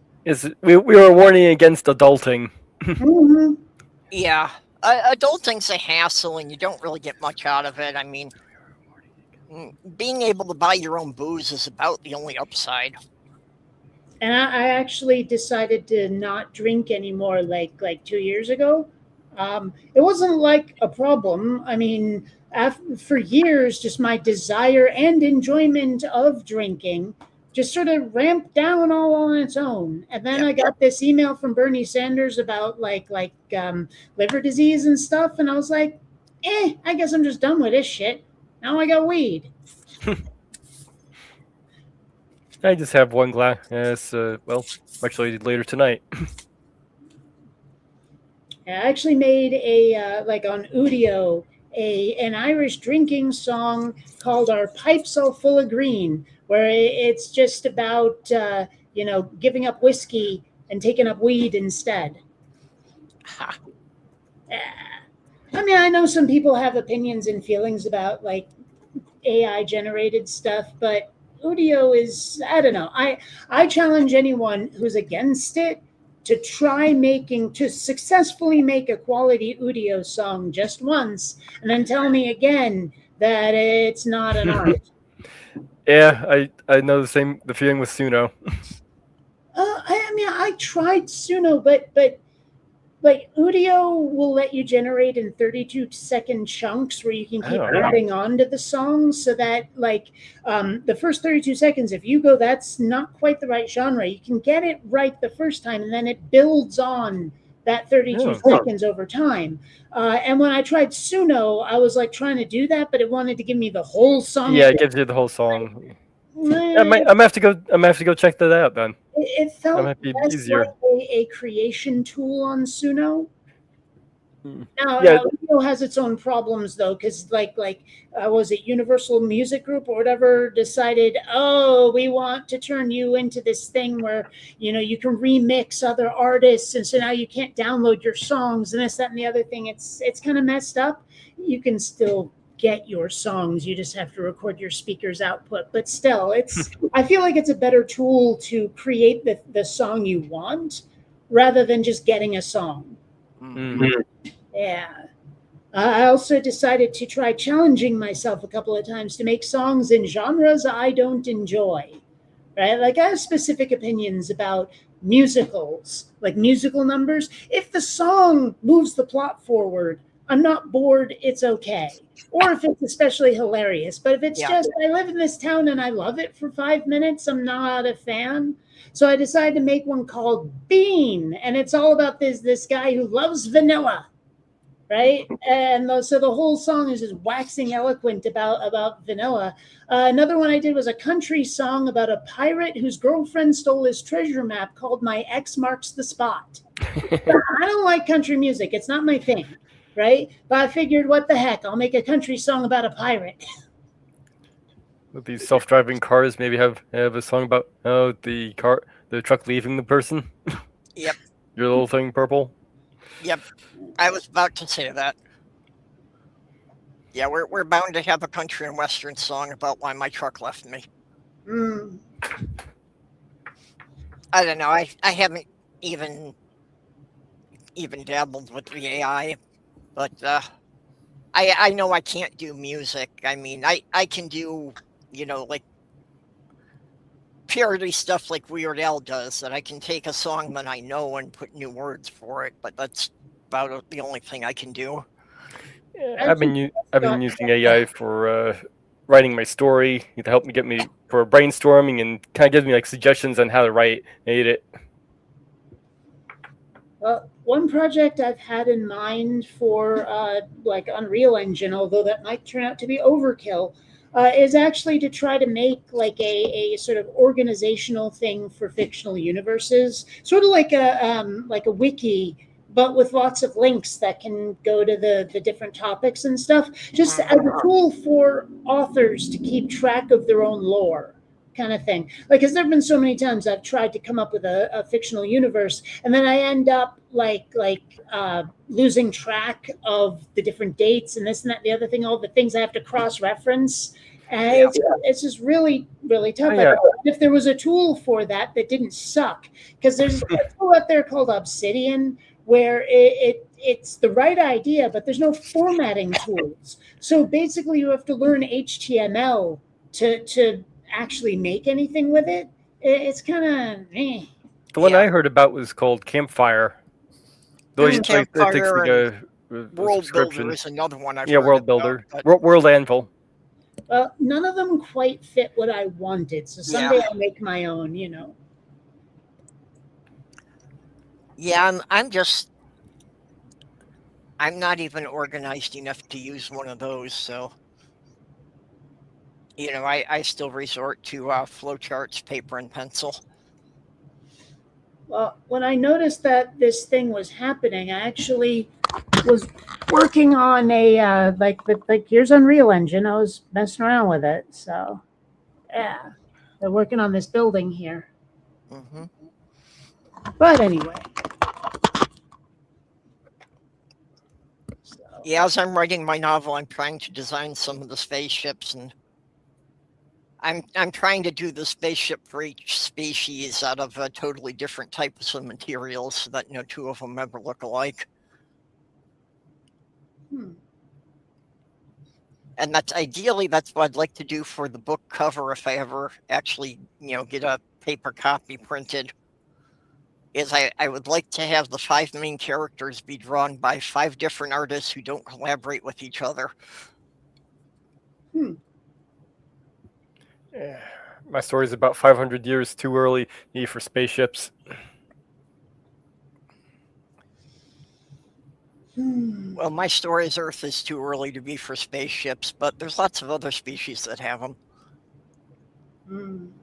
We were warning against adulting. Mm-hmm. Yeah. Adulting's a hassle and you don't really get much out of it. I mean, being able to buy your own booze is about the only upside. And I actually decided to not drink anymore like 2 years ago. It wasn't like a problem. I mean, for years, just my desire and enjoyment of drinking just sort of ramped down all on its own. And then Yep. I got this email from Bernie Sanders about liver disease and stuff, and I was like, I guess I'm just done with this shit. Now I got weed. I just have one glass. Well, actually later tonight. I actually made a on Udio an Irish drinking song called "Our Pipes All Full of Green," where it's just about giving up whiskey and taking up weed instead. Ha. I mean, I know some people have opinions and feelings about like AI generated stuff, but Udio is, I don't know. I challenge anyone who's against it to to successfully make a quality Udio song just once and then tell me again that it's not an art. Yeah, I know the feeling with Suno. I mean, I tried Suno, but like Udio will let you generate in 32-second chunks where you can keep adding on to the song, so that the first 32 seconds, if you go, that's not quite the right genre, you can get it right the first time, and then it builds on that 32 seconds over time. And when I tried Suno, I was like trying to do that, but it wanted to give me the whole song. Yeah, it gives you the whole song. I'm gonna have to go check that out then. It felt might be less easier. like a creation tool on Suno. Mm. Now, Yeah. Udio has its own problems though, because was it Universal Music Group or whatever decided, oh, we want to turn you into this thing where you can remix other artists, and so now you can't download your songs and this, that, and the other thing. It's kind of messed up. You can still get your songs, you just have to record your speaker's output, but still, I feel like it's a better tool to create the song you want rather than just getting a song. Yeah. I also decided to try challenging myself a couple of times to make songs in genres I don't enjoy, right? Like, I have specific opinions about musicals, like musical numbers. If the song moves the plot forward, I'm not bored, it's okay. Or if it's especially hilarious. But if it's just, I live in this town and I love it for 5 minutes, I'm not a fan. So I decided to make one called Bean, and it's all about this guy who loves vanilla, right? And so the whole song is just waxing eloquent about vanilla. Another one I did was a country song about a pirate whose girlfriend stole his treasure map called My X Marks the Spot. I don't like country music. It's not my thing, right? But I figured, what the heck? I'll make a country song about a pirate. With these self-driving cars, maybe have a song about the truck leaving the person. Yep. Your little thing, purple. Yep. I was about to say that. Yeah, we're bound to have a country and western song about why my truck left me. I don't know. I haven't even dabbled with the AI, but I know I can't do music. I mean, I can do like parody stuff like Weird Al does, that I can take a song that I know and put new words for it, but that's about the only thing I can do. I've been using AI for writing my story. To help me get me for brainstorming and kind of gives me like suggestions on how to write it. Well, one project I've had in mind for like Unreal Engine, although that might turn out to be overkill, is actually to try to make like a sort of organizational thing for fictional universes, sort of like a wiki, but with lots of links that can go to the different topics and stuff, just as a tool for authors to keep track of their own lore, kind of thing. Like, because there have been so many times I've tried to come up with a fictional universe, and then I end up losing track of the different dates and this and that, and the other thing, all the things I have to cross reference. And Yeah. it's just really, really tough. Oh, yeah. If there was a tool for that that didn't suck, because there's a tool out there called Obsidian where it's the right idea, but there's no formatting tools. So basically, you have to learn HTML to actually make anything with it. It's kind of The one Yeah. I heard about was called Campfire. Though There's it takes Campfire like a World subscription. Builder is another one I've Yeah, heard World about, Builder, but World Anvil. well, none of them quite fit what I wanted. So someday Yeah. I'll make my own. yeah, I'm not even organized enough to use one of those, so I still resort to flowcharts, paper and pencil. Well, when I noticed that this thing was happening, I actually was working on a like here's Unreal Engine. I was messing around with it, so yeah, they're working on this building here. Hmm. But anyway, so, Yeah, as I'm writing my novel, I'm trying to design some of the spaceships, and I'm trying to do the spaceship for each species out of totally different types of materials, so that no two of them ever look alike. And that's what I'd like to do for the book cover if I ever actually, get a paper copy printed. Is I would like to have the 5 main characters be drawn by 5 different artists who don't collaborate with each other. Yeah. My story's about 500 years too early for spaceships. Well, my story's Earth is too early to be for spaceships, but there's lots of other species that have them.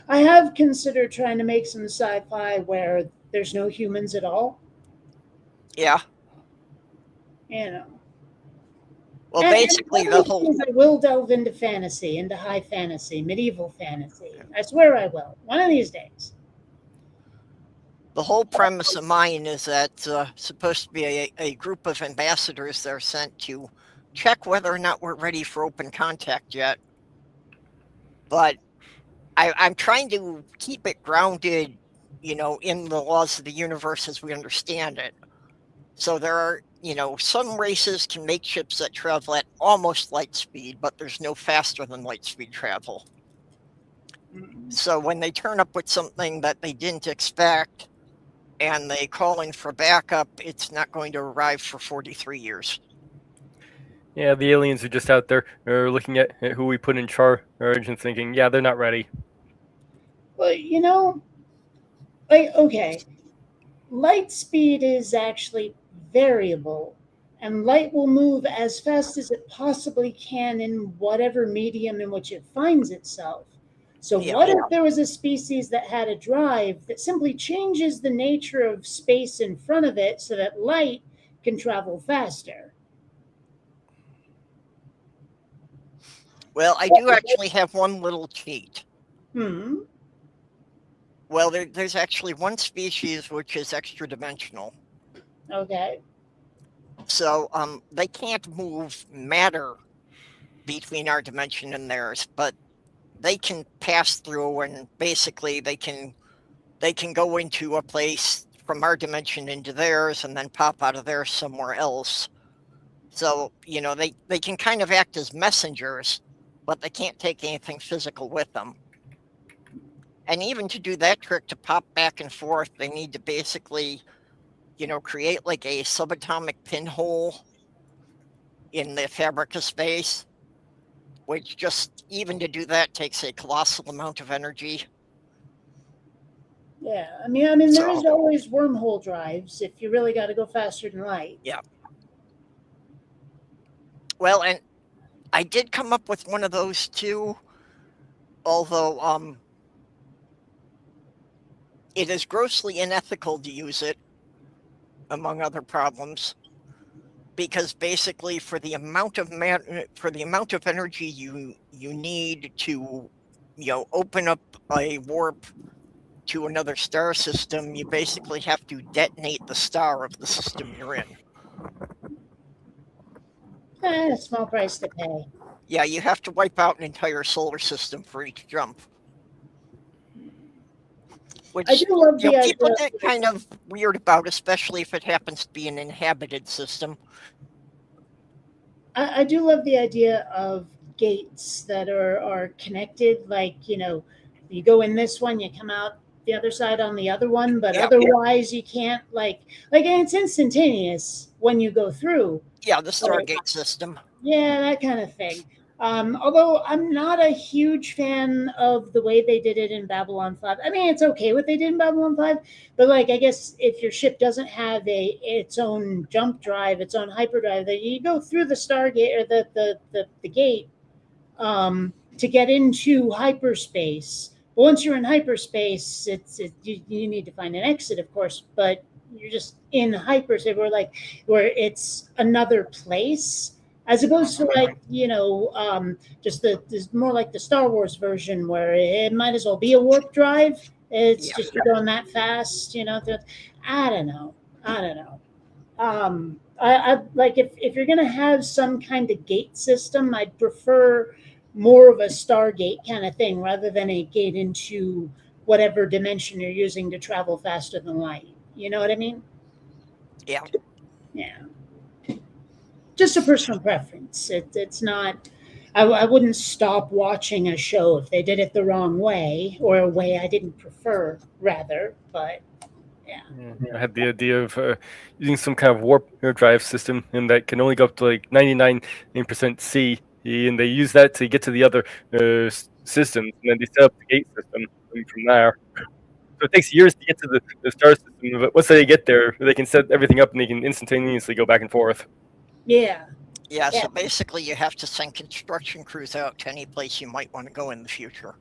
I have considered trying to make some sci-fi where there's no humans at all. Yeah. Well, And basically, one the of these whole things I will delve into fantasy, into high fantasy, medieval fantasy. I swear I will. One of these days. the whole premise of mine is that supposed to be a group of ambassadors that are sent to check whether or not we're ready for open contact yet. But I'm trying to keep it grounded, in the laws of the universe as we understand it. So there are, some races can make ships that travel at almost light speed, but there's no faster than light speed travel. So when they turn up with something that they didn't expect and they call in for backup, it's not going to arrive for 43 years. Yeah, the aliens are just out there looking at who we put in charge and thinking, yeah, they're not ready. Well, okay, light speed is actually variable, and light will move as fast as it possibly can in whatever medium in which it finds itself. So what if there was a species that had a drive that simply changes the nature of space in front of it so that light can travel faster? Well, I do actually have one little cheat. Well, there's actually one species which is extra dimensional. Okay. So they can't move matter between our dimension and theirs, but they can pass through, and basically they can go into a place from our dimension into theirs and then pop out of there somewhere else. So, they can kind of act as messengers, but they can't take anything physical with them. And even to do that trick, to pop back and forth, they need to basically, create like a subatomic pinhole in the fabric of space, which just even to do that takes a colossal amount of energy. Yeah, I mean, there is So- always wormhole drives if you really got to go faster than light. Yeah. Well, and I did come up with one of those too, although it is grossly unethical to use it, among other problems, because basically for the amount of energy you need to, open up a warp to another star system, you basically have to detonate the star of the system you're in. A small price to pay. Yeah, you have to wipe out an entire solar system for each jump. Which, I do love the idea. people get kind of weird about, especially if it happens to be an inhabited system. I do love the idea of gates that are connected. Like, you go in this one, you come out the other side on the other one, but Yeah. otherwise you can't, and it's instantaneous when you go through. Yeah, the Stargate system. Yeah, that kind of thing. Although I'm not a huge fan of the way they did it in Babylon 5. I mean, it's okay what they did in Babylon 5, but I guess if your ship doesn't have its own jump drive, its own hyperdrive, that you go through the Stargate or the gate to get into hyperspace. But once you're in hyperspace, you need to find an exit, of course, but you're just in hyperspace where it's another place. As opposed to just this more like the Star Wars version where it might as well be a warp drive. It's just you're going that fast, I don't know. I like if you're gonna have some kind of gate system, I'd prefer more of a Stargate kind of thing rather than a gate into whatever dimension you're using to travel faster than light. You know what I mean? Yeah. Yeah. Just a personal preference. It's not. I wouldn't stop watching a show if they did it the wrong way or a way I didn't prefer, rather. But yeah. I had the idea of using some kind of warp drive system, and that can only go up to 99% C, and they use that to get to the other systems, and then they set up the gate system from there. So it takes years to get to the star system, but once they get there, they can set everything up and they can instantaneously go back and forth. Yeah. Yeah, so basically you have to send construction crews out to any place you might want to go in the future.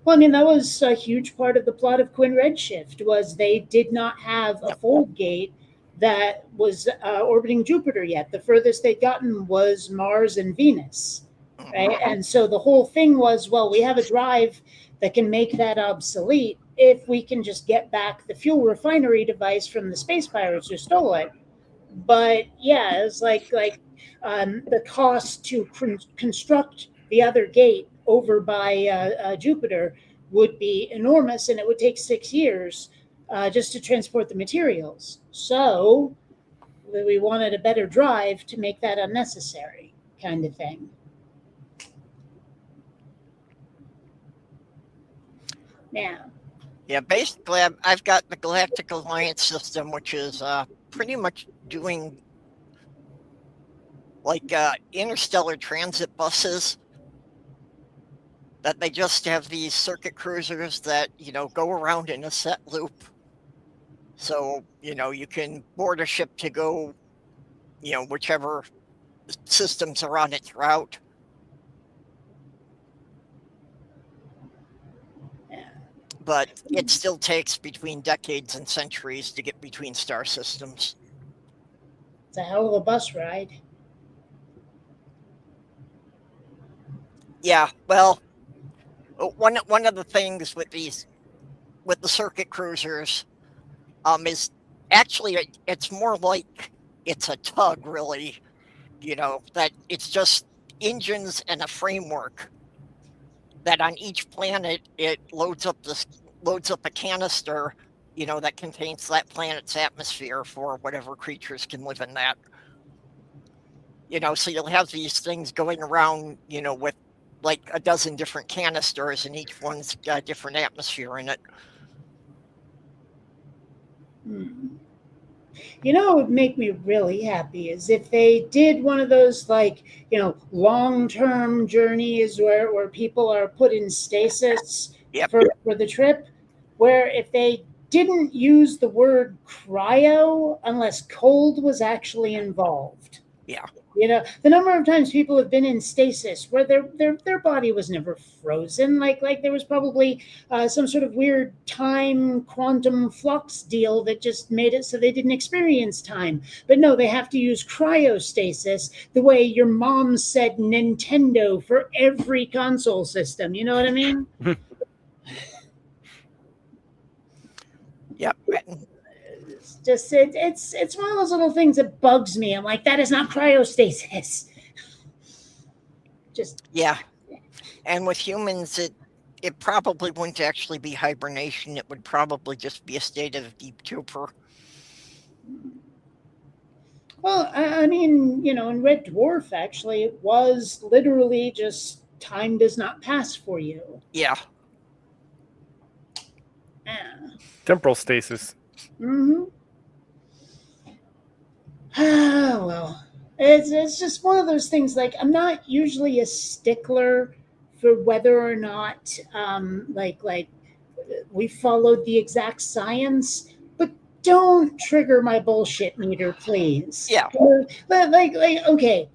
Well, I mean, that was a huge part of the plot of Quinn Redshift was they did not have a fold gate that was orbiting Jupiter yet. The furthest they'd gotten was Mars and Venus, right? And so the whole thing was, well, we have a drive that can make that obsolete if we can just get back the fuel refinery device from the space pirates who stole it. But yeah, it's like the cost to construct the other gate over by Jupiter would be enormous, and it would take 6 years just to transport the materials. So we wanted a better drive to make that unnecessary, kind of thing. Yeah. Yeah, basically, I've got the Galactic Alliance system, which is pretty much doing interstellar transit buses. That they just have these circuit cruisers that, go around in a set loop. So, you can board a ship to go, whichever systems are on its route. But it still takes between decades and centuries to get between star systems. It's a hell of a bus ride. Yeah, well, one of the things with the circuit cruisers, is actually it's more like it's a tug, really. That it's just engines and a framework. That on each planet it loads up a canister, that contains that planet's atmosphere for whatever creatures can live in that. So you'll have these things going around, with like a dozen different canisters, and each one's got a different atmosphere in it. You know, what would make me really happy is if they did one of those, like, long-term journeys where people are put in stasis Yep. for the trip, where if they didn't use the word cryo unless cold was actually involved. Yeah. The number of times people have been in stasis where their body was never frozen, like there was probably some sort of weird time quantum flux deal that just made it so they didn't experience time. But no, they have to use cryostasis the way your mom said Nintendo for every console system. You know what I mean? Yep. It's one of those little things that bugs me. I'm like, that is not cryostasis. Just Yeah. And with humans, it probably wouldn't actually be hibernation. It would probably just be a state of deep torpor. Well, I mean, in Red Dwarf, actually, it was literally just time does not pass for you. Yeah. Temporal stasis. Mm-hmm. Ah, well, it's just one of those things. Like, I'm not usually a stickler for whether or not, like we followed the exact science, but don't trigger my bullshit meter, please. Yeah. Like, okay,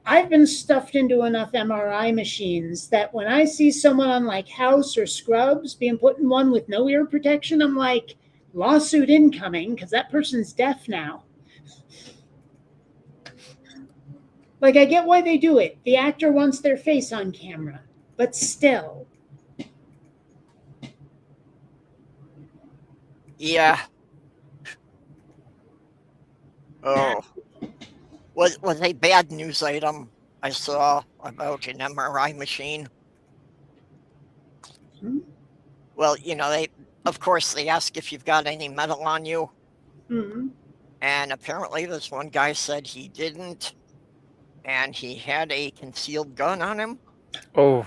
I've been stuffed into enough MRI machines that when I see someone on like House or Scrubs being put in one with no ear protection, I'm like, lawsuit incoming, because that person's deaf now. Like, I get why they do it. The actor wants their face on camera, but still. Yeah. Oh. Was a bad news item I saw about an MRI machine. Hmm? Well, of course, they ask if you've got any metal on you. Mm-hmm. And apparently this one guy said he didn't. And he had a concealed gun on him. Oh.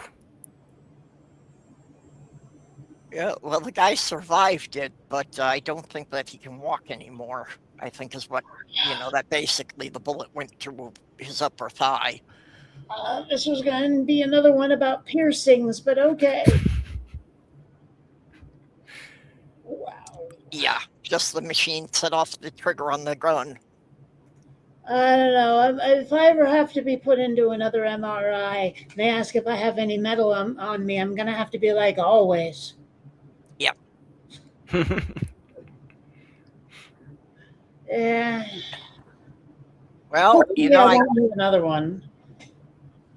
Yeah, well, the guy survived it, but I don't think that he can walk anymore. I think is what, that basically the bullet went through his upper thigh. This was going to be another one about piercings, but okay. Wow. Yeah, just the machine set off the trigger on the gun. I don't know. If I ever have to be put into another MRI, and they ask if I have any metal on me, I'm going to have to be like, always. Yep. Yeah. Well, I won't do another one.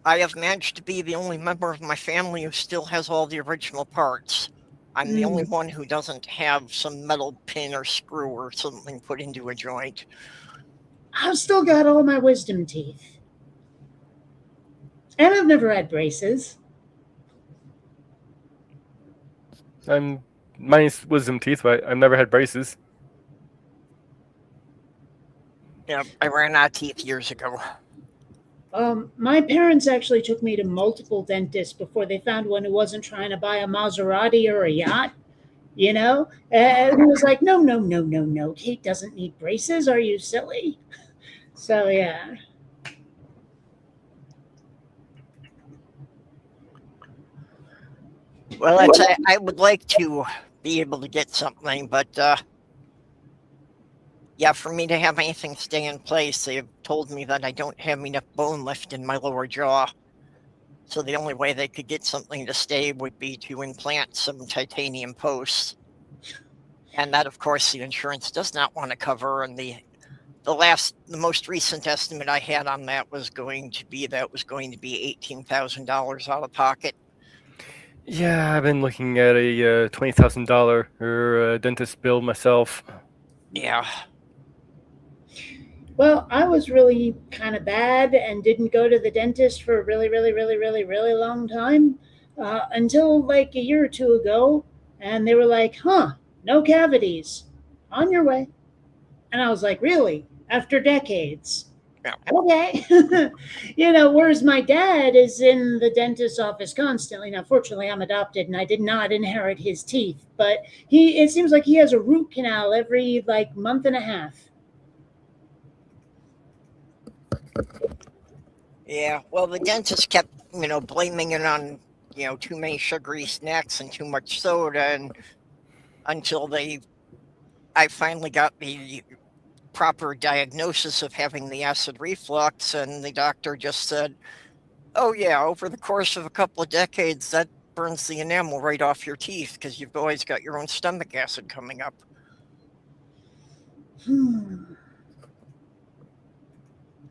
I have managed to be the only member of my family who still has all the original parts. I'm the only one who doesn't have some metal pin or screw or something put into a joint. I've still got all my wisdom teeth. And I've never had braces. Mine's wisdom teeth, but I've never had braces. Yeah, I ran out of teeth years ago. My parents actually took me to multiple dentists before they found one who wasn't trying to buy a Maserati or a yacht, And he was like, no. Kate doesn't need braces. Are you silly? So, yeah. Well, I would like to be able to get something, but yeah, for me to have anything stay in place, they've told me that I don't have enough bone left in my lower jaw. So the only way they could get something to stay would be to implant some titanium posts. And that, of course, the insurance does not want to cover. And the most recent estimate I had on that was going to be $18,000 out of pocket. Yeah, I've been looking at a $20,000 dentist bill myself. Yeah. Well, I was really kind of bad and didn't go to the dentist for a really, really, really, really, really long time until like a year or two ago. And they were like, no cavities. On your way. And I was like, really? After decades? Yeah. Okay. Whereas my dad is in the dentist's office constantly. Now, fortunately, I'm adopted and I did not inherit his teeth. But it seems like he has a root canal every like month and a half. Yeah, well, the dentist kept, blaming it on, too many sugary snacks and too much soda, and until I finally got the proper diagnosis of having the acid reflux, and the doctor just said, "Oh yeah, over the course of a couple of decades, that burns the enamel right off your teeth because you've always got your own stomach acid coming up."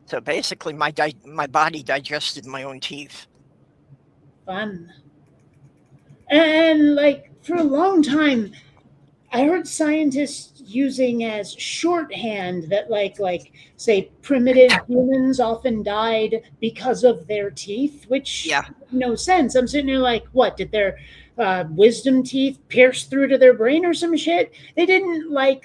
So basically, my body digested my own teeth. Fun. And like for a long time, I heard scientists using as shorthand that like say primitive humans often died because of their teeth, which Yeah. no sense. I'm sitting there like, what did their wisdom teeth pierce through to their brain or some shit? They didn't like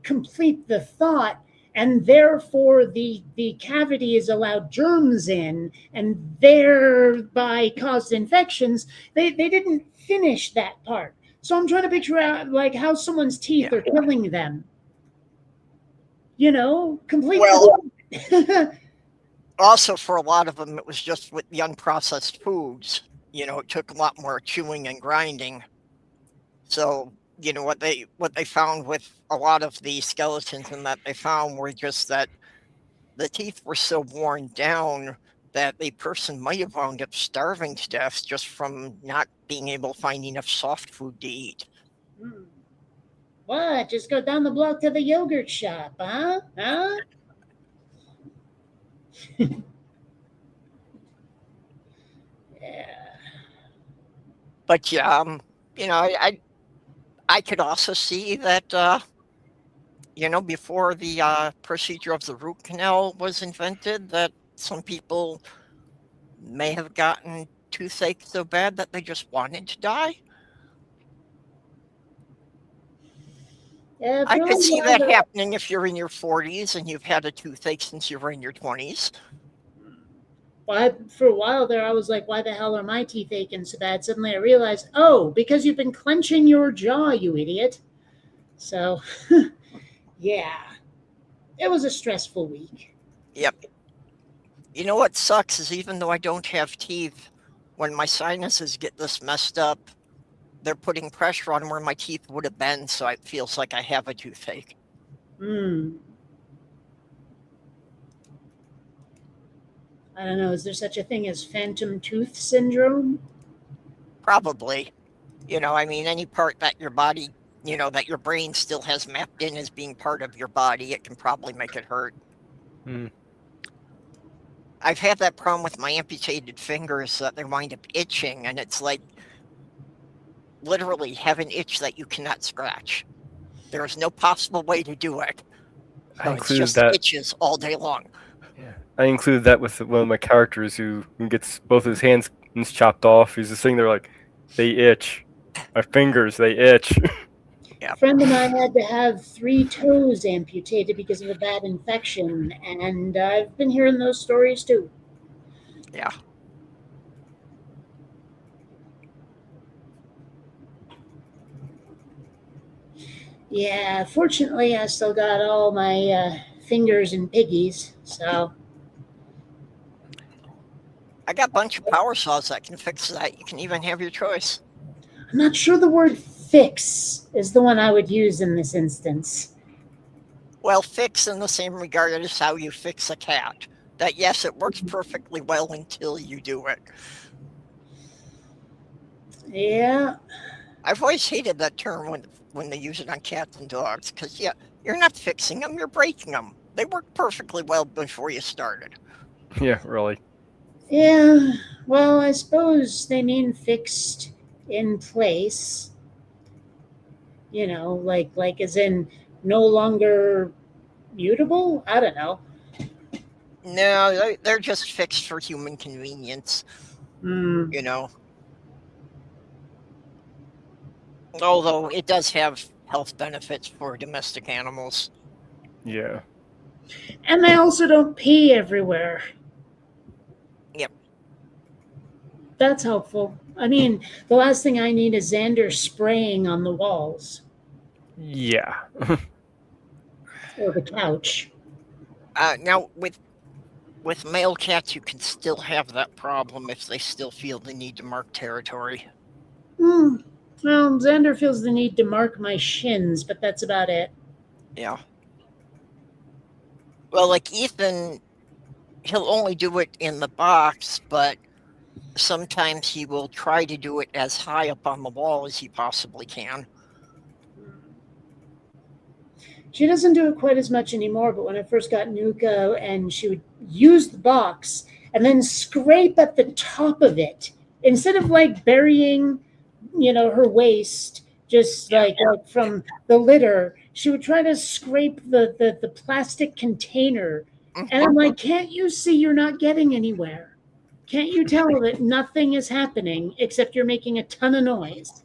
complete the thought, and therefore the cavity is allowed germs in, and thereby caused infections. They didn't finish that part. So I'm trying to picture out like how someone's teeth Yeah. are killing them. Complete. Well, also for a lot of them, it was just with the unprocessed foods. It took a lot more chewing and grinding. So what they found with a lot of the skeletons and that they found were just that the teeth were so worn down that a person might have wound up starving to death just from not being able to find enough soft food to eat. What? Just go down the block to the yogurt shop, huh? Huh? Yeah. But yeah, I could also see that before the procedure of the root canal was invented, that some people may have gotten toothache so bad that they just wanted to die. Yeah, I for a could see while that there, happening if you're in your 40s and you've had a toothache since you were in your 20s. for a while there, I was like, why the hell are my teeth aching so bad? Suddenly I realized, oh, because you've been clenching your jaw, you idiot. So, yeah, it was a stressful week. Yep. You know what sucks is even though I don't have teeth, when my sinuses get this messed up, they're putting pressure on where my teeth would have been, so it feels like I have a toothache. I don't know. Is there such a thing as phantom tooth syndrome? Probably. Any part that your body, that your brain still has mapped in as being part of your body, it can probably make it hurt. I've had that problem with my amputated fingers that they wind up itching, and it's like literally have an itch that you cannot scratch. There is no possible way to do it. So it's just itches all day long. Yeah, I included that with one of my characters who gets both his hands chopped off. He's just sitting there like, they itch. My fingers, they itch. Yeah. A friend of mine had to have 3 toes amputated because of a bad infection, and I've been hearing those stories too. Yeah. Yeah, fortunately, I still got all my fingers and piggies, so. I got a bunch of power saws that can fix that. You can even have your choice. I'm not sure the word fix is the one I would use in this instance. Well, fix in the same regard as how you fix a cat. That, yes, it works perfectly well until you do it. Yeah. I've always hated that term when they use it on cats and dogs, because, yeah, you're not fixing them, you're breaking them. They worked perfectly well before you started. Yeah, really. Yeah, well, I suppose they mean fixed in place. Like as in no longer mutable? I don't know. No, they're just fixed for human convenience. Although it does have health benefits for domestic animals. Yeah. And they also don't pee everywhere. Yep. That's helpful. I mean, the last thing I need is Xander spraying on the walls. Yeah. Or the couch. Now, with with male cats, you can still have that problem if they still feel the need to mark territory. Hmm. Well, Xander feels the need to mark my shins, but that's about it. Yeah. Well, like Ethan, he'll only do it in the box, but sometimes he will try to do it as high up on the wall as he possibly can. She doesn't do it quite as much anymore, but when I first got Nuka and she would use the box and then scrape at the top of it instead of like burying, her waist just like from the litter, she would try to scrape the plastic container. And I'm like, can't you see you're not getting anywhere? Can't you tell that nothing is happening except you're making a ton of noise?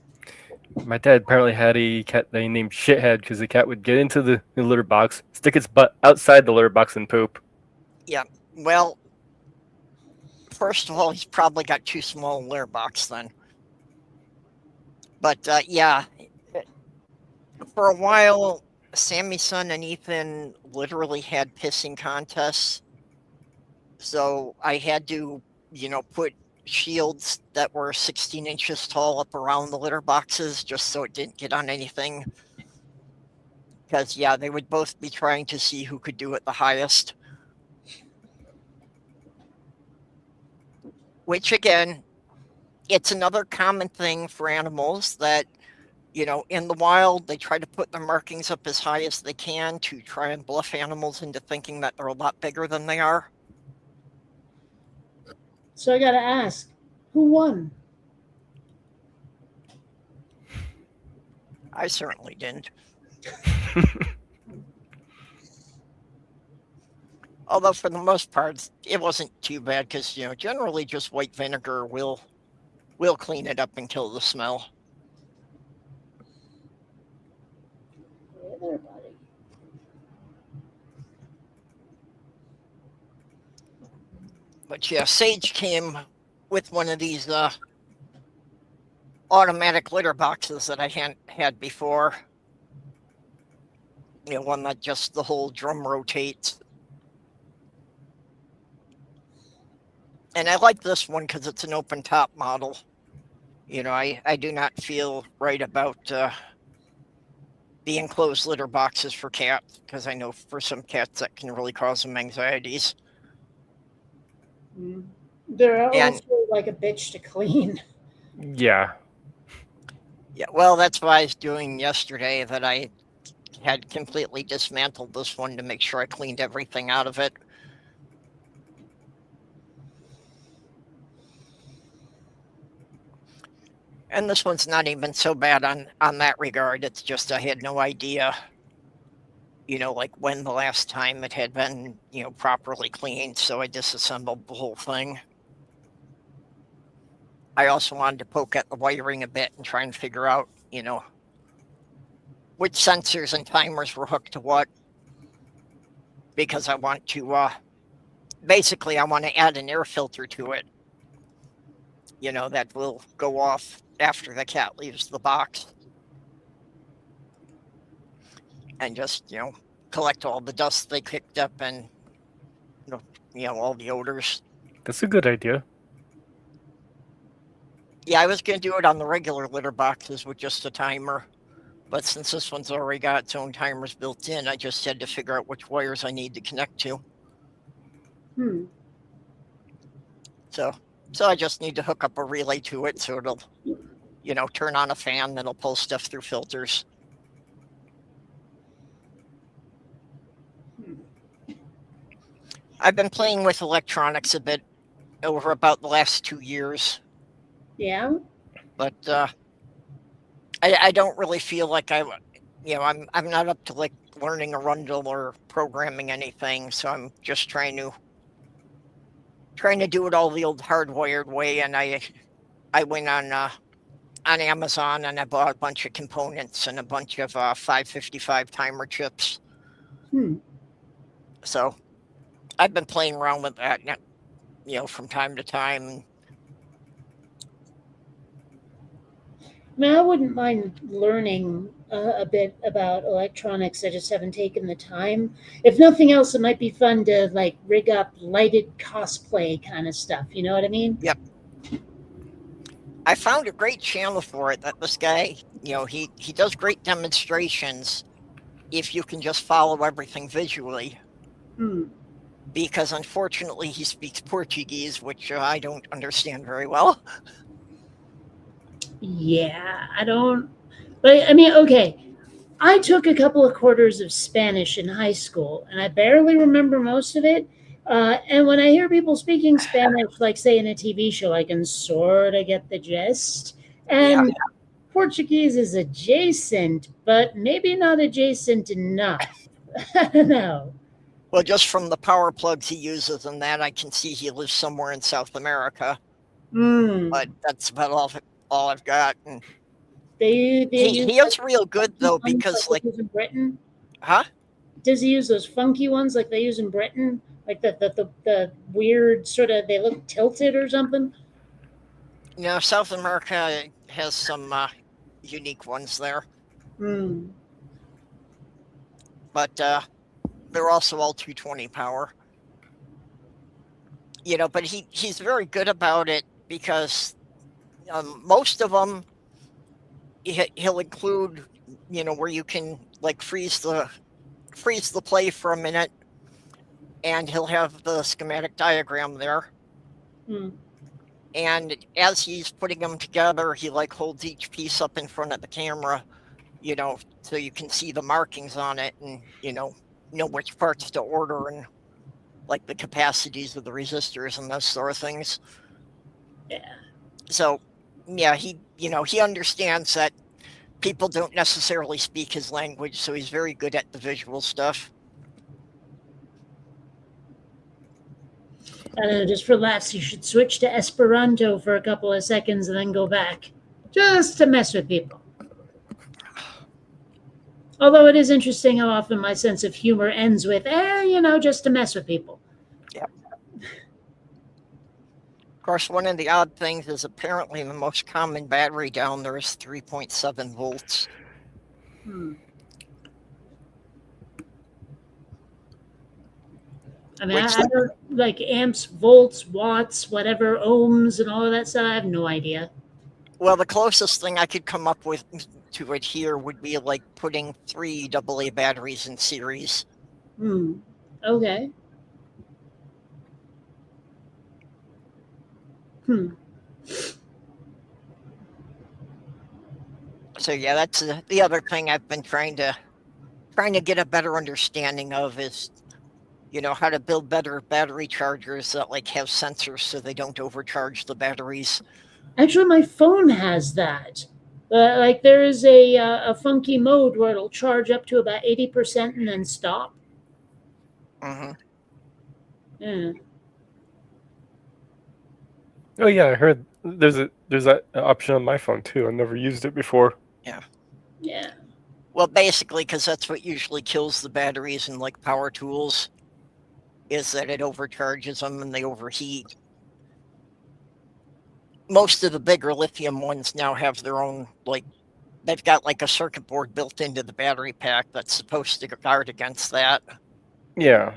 My dad apparently had a cat they named Shithead because the cat would get into the litter box, stick its butt outside the litter box, and poop. Yeah. Well, first of all, he's probably got too small a litter box then. But yeah, for a while, Sammy's son and Ethan literally had pissing contests. So I had to, put shields that were 16 inches tall up around the litter boxes just so it didn't get on anything. Because, yeah, they would both be trying to see who could do it the highest. Which, again, it's another common thing for animals that, in the wild, they try to put their markings up as high as they can to try and bluff animals into thinking that they're a lot bigger than they are. So I got to ask, who won? I certainly didn't. Although for the most part, it wasn't too bad because, generally just white vinegar will clean it up and kill the smell. Hey there, buddy. But yeah, Sage came with one of these automatic litter boxes that I hadn't had before. One that just the whole drum rotates. And I like this one because it's an open top model. I do not feel right about the enclosed litter boxes for cats because I know for some cats that can really cause them anxieties. They're And also like a bitch to clean. Yeah. yeah, well, that's what I was doing yesterday, that I had completely dismantled this one to make sure I cleaned everything out of it. And this one's not even so bad on that regard. It's just I had no idea, like when the last time it had been, properly cleaned. So I disassembled the whole thing. I also wanted to poke at the wiring a bit and try and figure out, which sensors and timers were hooked to what. Because I want to, basically, I want to add an air filter to it, that will go off after the cat leaves the box. And just, collect all the dust they kicked up and, all the odors. That's a good idea. Yeah, I was going to do it on the regular litter boxes with just a timer. But since this one's already got its own timers built in, I just had to figure out which wires I need to connect to. So I just need to hook up a relay to it so it'll, turn on a fan that'll pull stuff through filters. I've been playing with electronics a bit over about the last 2 years. Yeah. But I don't really feel like I'm not up to like learning a rundle or programming anything. So I'm just trying to do it all the old hardwired way. And I went on Amazon and I bought a bunch of components and a bunch of 555 timer chips. So I've been playing around with that, from time to time. mean, I wouldn't mind learning a bit about electronics. I just haven't taken the time. If nothing else, it might be fun to like rig up lighted cosplay kind of stuff. You know what I mean? Yep. I found a great channel for it. That this guy, he does great demonstrations if you can just follow everything visually. Hmm. Because unfortunately, he speaks Portuguese, which I don't understand very well. Yeah, I don't. But I mean, okay. I took a couple of quarters of Spanish in high school, and I barely remember most of it. And when I hear people speaking Spanish, like say in a TV show, I can sort of get the gist. Yeah. And Portuguese is adjacent, but maybe not adjacent enough. I don't know. Well, just from the power plugs he uses and that, I can see he lives somewhere in South America. Mm. But that's about all I've got. And They use he is real good though, funky ones because like they use in Britain. huh? Does he use those funky ones like they use in Britain? Like the weird sort of they look tilted or something? South America has some unique ones there, Hmm. but they're also all 220 power. But he's very good about it because most of them he'll include, where you can like freeze the play for a minute, and he'll have the schematic diagram there. Hmm. And as he's putting them together, he like holds each piece up in front of the camera, so you can see the markings on it and know which parts to order and like the capacities of the resistors and those sort of things. Yeah. So yeah, he understands that people don't necessarily speak his language, so he's very good at the visual stuff. I don't know, just for laughs, you should switch to Esperanto for a couple of seconds and then go back. Just to mess with people. Although it is interesting how often my sense of humor ends with, just to mess with people. Yep. Of course, one of the odd things is apparently the most common battery down there is 3.7 volts. Hmm. I mean, I don't like amps, volts, watts, whatever, ohms, and all of that stuff. I have no idea. Well, the closest thing I could come up with to it here would be like putting 3 AA batteries in series. Hmm. Okay. Hmm. So yeah, that's the other thing I've been trying to get a better understanding of is, how to build better battery chargers that like have sensors so they don't overcharge the batteries. Actually, my phone has that. Like there is a funky mode where it'll charge up to about 80% and then stop. Mm-hmm. Yeah. Oh yeah, I heard there's that option on my phone too. I never used it before. Yeah. Well, basically, because that's what usually kills the batteries in like power tools, is that it overcharges them and they overheat. Most of the bigger lithium ones now have their own, like, they've got like a circuit board built into the battery pack that's supposed to guard against that. Yeah.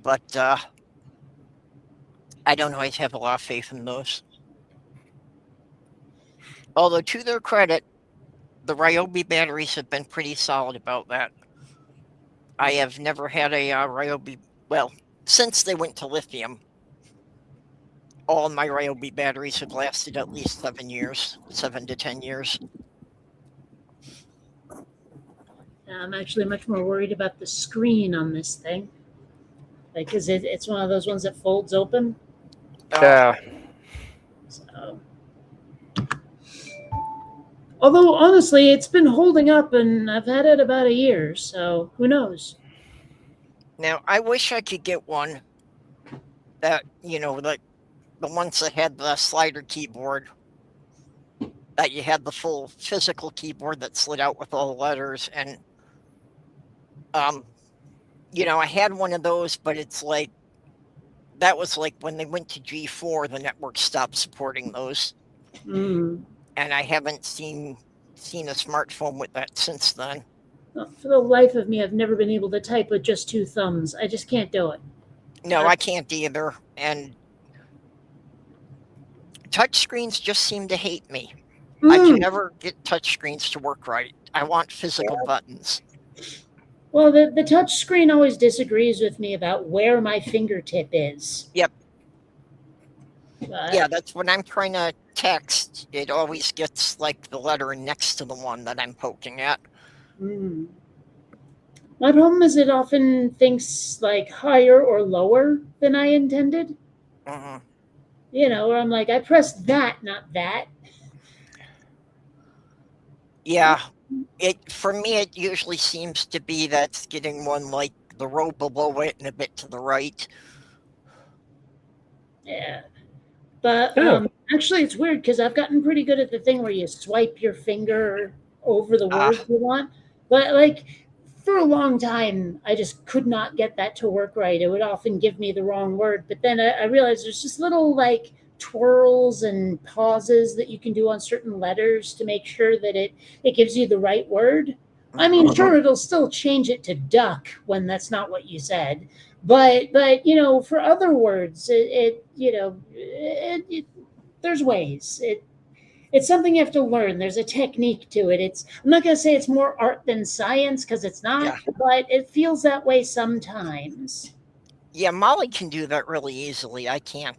But I don't always have a lot of faith in those. Although, to their credit, the Ryobi batteries have been pretty solid about that. I have never had a Ryobi, well, since they went to lithium, all my Ryobi batteries have lasted at least 7 years, 7 to 10 years. I'm actually much more worried about the screen on this thing. Because it's one of those ones that folds open. Yeah. So. Although, honestly, it's been holding up, and I've had it about a year, so who knows? Now, I wish I could get one that, like the ones that had the slider keyboard, that you had the full physical keyboard that slid out with all the letters. And, I had one of those, but it's like, that was like when they went to G4, the network stopped supporting those. Mm. and I haven't seen a smartphone with that since then. For the life of me, I've never been able to type with just two thumbs. I just can't do it. No, I can't either. And touchscreens just seem to hate me. I can never get touchscreens to work right. I want physical buttons. Well, the touch screen always disagrees with me about where my fingertip is. Yep. But, Yeah, that's when I'm trying to text. It always gets like the letter next to the one that I'm poking at. My problem is it often thinks like higher or lower than I intended. Mhm. You know, where I'm like, I pressed that, not that. Yeah, for me it usually seems to be that's getting one like the row below it and a bit to the right. Yeah. But Oh. actually, it's weird because I've gotten pretty good at the thing where you swipe your finger over the word you want. But like for a long time, I just could not get that to work right. It would often give me the wrong word. But then I realized there's just little like twirls and pauses that you can do on certain letters to make sure that it gives you the right word. I mean, sure, it'll still change it to duck when that's not what you said. But you know, for other words, there's ways. It's something you have to learn. There's a technique to it. I'm not going to say it's more art than science because it's not, Yeah. but it feels that way sometimes. Yeah, Molly can do that really easily. I can't.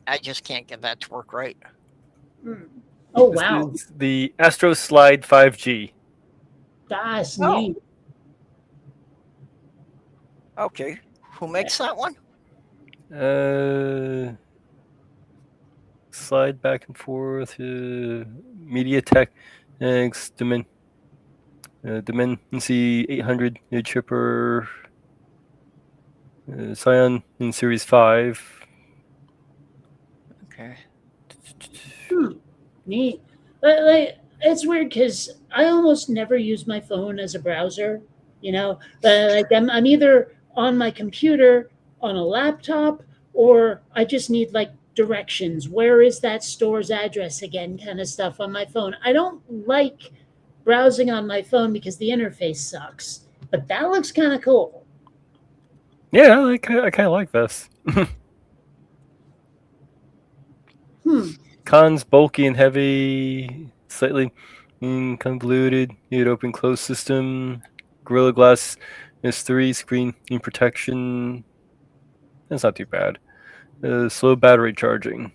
I just can't get that to work right. Oh, wow. This is the Astro Slide 5G. That's Oh. neat. Okay. Who makes that one? Slide back and forth. MediaTek, Dimensity 800 chipper, Scion in Series 5. Okay. Neat. Like, it's weird because I almost never use my phone as a browser. You know, like I'm either on my computer, on a laptop, or I just need like directions. Where is that store's address again? Kind of stuff on my phone. I don't like browsing on my phone because the interface sucks. But that looks kind of cool. Yeah, I kind of like this. Cons, bulky and heavy, slightly convoluted, open close system, Gorilla Glass S3 screen protection. That's not too bad. Slow battery charging.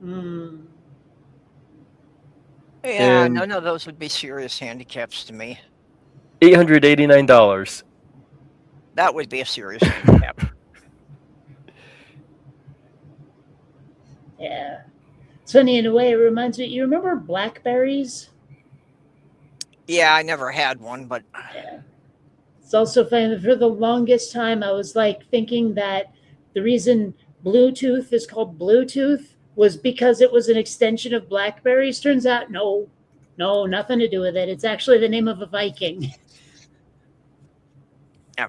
Yeah, And none of those would be serious handicaps to me. $889. That would be a serious handicap. Yeah. It's funny in a way. It reminds me. You remember Blackberries? Yeah, I never had one, but Yeah. It's also funny that for the longest time I was like thinking that the reason Bluetooth is called Bluetooth was because it was an extension of Blackberries. Turns out no, nothing to do with it. It's actually the name of a Viking. yeah.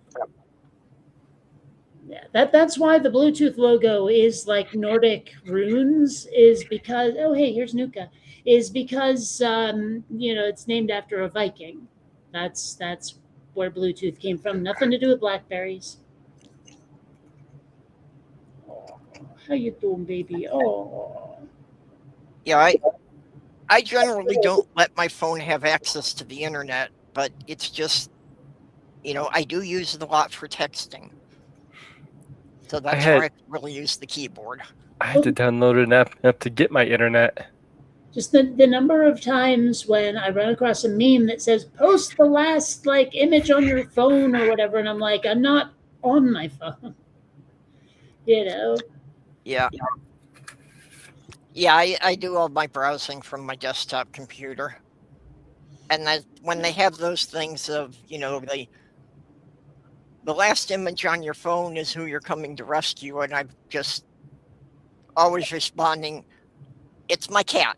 Yeah, that's why the Bluetooth logo is like Nordic runes, is because oh hey, here's Nuka, is because it's named after a Viking. That's where Bluetooth came from. Nothing to do with Blackberries. Oh, how you doing, baby? Oh. Yeah, I generally don't let my phone have access to the internet, but it's just, I do use it a lot for texting. So that's where I really use the keyboard. I had to download an app to get my internet. Just the number of times when I run across a meme that says post the last like image on your phone or whatever, and I'm like, I'm not on my phone. Yeah. Yeah, I do all my browsing from my desktop computer. And when they have those things of, the last image on your phone is who you're coming to rescue, and I'm just always responding, it's my cat.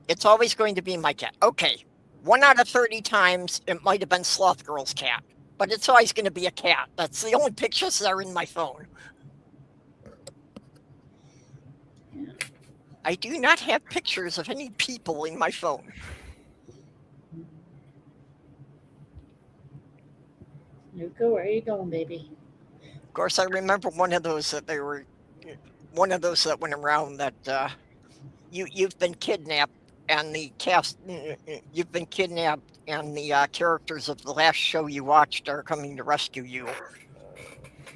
It's always going to be my cat. Okay, 1 out of 30 times, it might have been Sloth Girl's cat, but it's always going to be a cat. That's the only pictures that are in my phone. I do not have pictures of any people in my phone. Nuka, where are you going, baby? Of course, I remember one of those that went around that you've been kidnapped, and the characters of the last show you watched are coming to rescue you.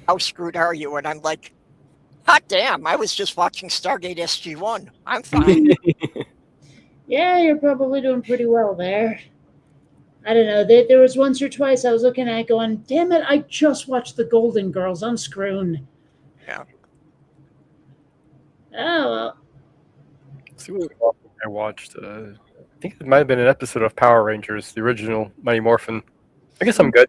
How screwed are you? And I'm like, hot damn! I was just watching Stargate SG-1. I'm fine. Yeah, you're probably doing pretty well there. I don't know. There was once or twice I was looking at it going, damn it, I just watched the Golden Girls. I'm screwed. Yeah. Oh, well. See what I watched. I think it might have been an episode of Power Rangers, the original Mighty Morphin. I guess I'm good.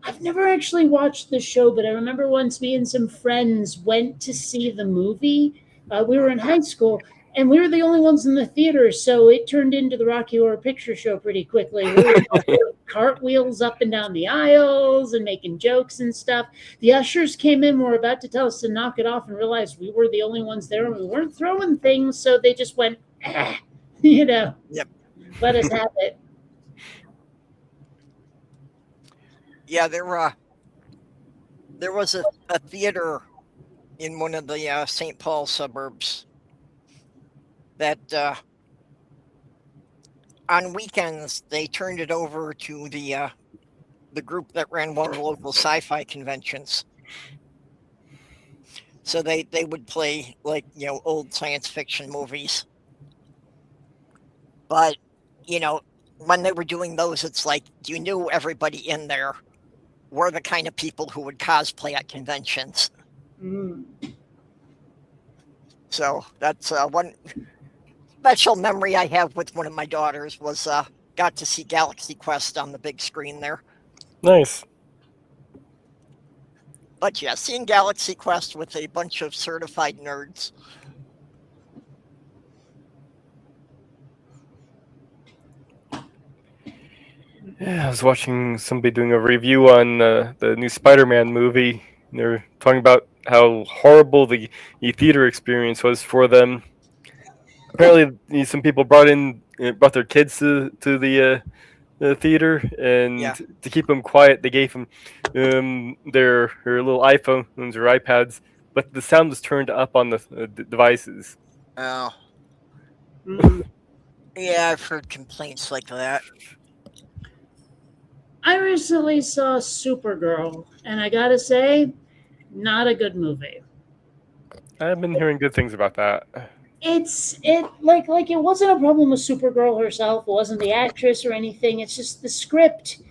I've never actually watched the show, but I remember once me and some friends went to see the movie. We were in high school, and we were the only ones in the theater, so it turned into the Rocky Horror Picture Show pretty quickly. We were doing cartwheels up and down the aisles and making jokes and stuff. The ushers came in, were about to tell us to knock it off, and realized we were the only ones there, and we weren't throwing things, so they just went, Yep. Let us have it. Yeah, there was a theater in one of the St. Paul suburbs that on weekends they turned it over to the group that ran one of the local sci-fi conventions. So they would play old science fiction movies. But when they were doing those, it's like you knew everybody in there were the kind of people who would cosplay at conventions. Mm. So that's one special memory I have with one of my daughters was got to see Galaxy Quest on the big screen there. Nice. But yeah, seeing Galaxy Quest with a bunch of certified nerds. Yeah, I was watching somebody doing a review on the new Spider-Man movie. And they're talking about how horrible the theater experience was for them. Apparently, some people brought their kids to the theater, and Yeah. to keep them quiet, they gave them their little iPhones or iPads, but the sound was turned up on the devices. Oh. Mm. Yeah, I've heard complaints like that. I recently saw Supergirl, and I gotta say, not a good movie. I've been hearing good things about that. It wasn't a problem with Supergirl herself. It wasn't the actress or anything. It's just the script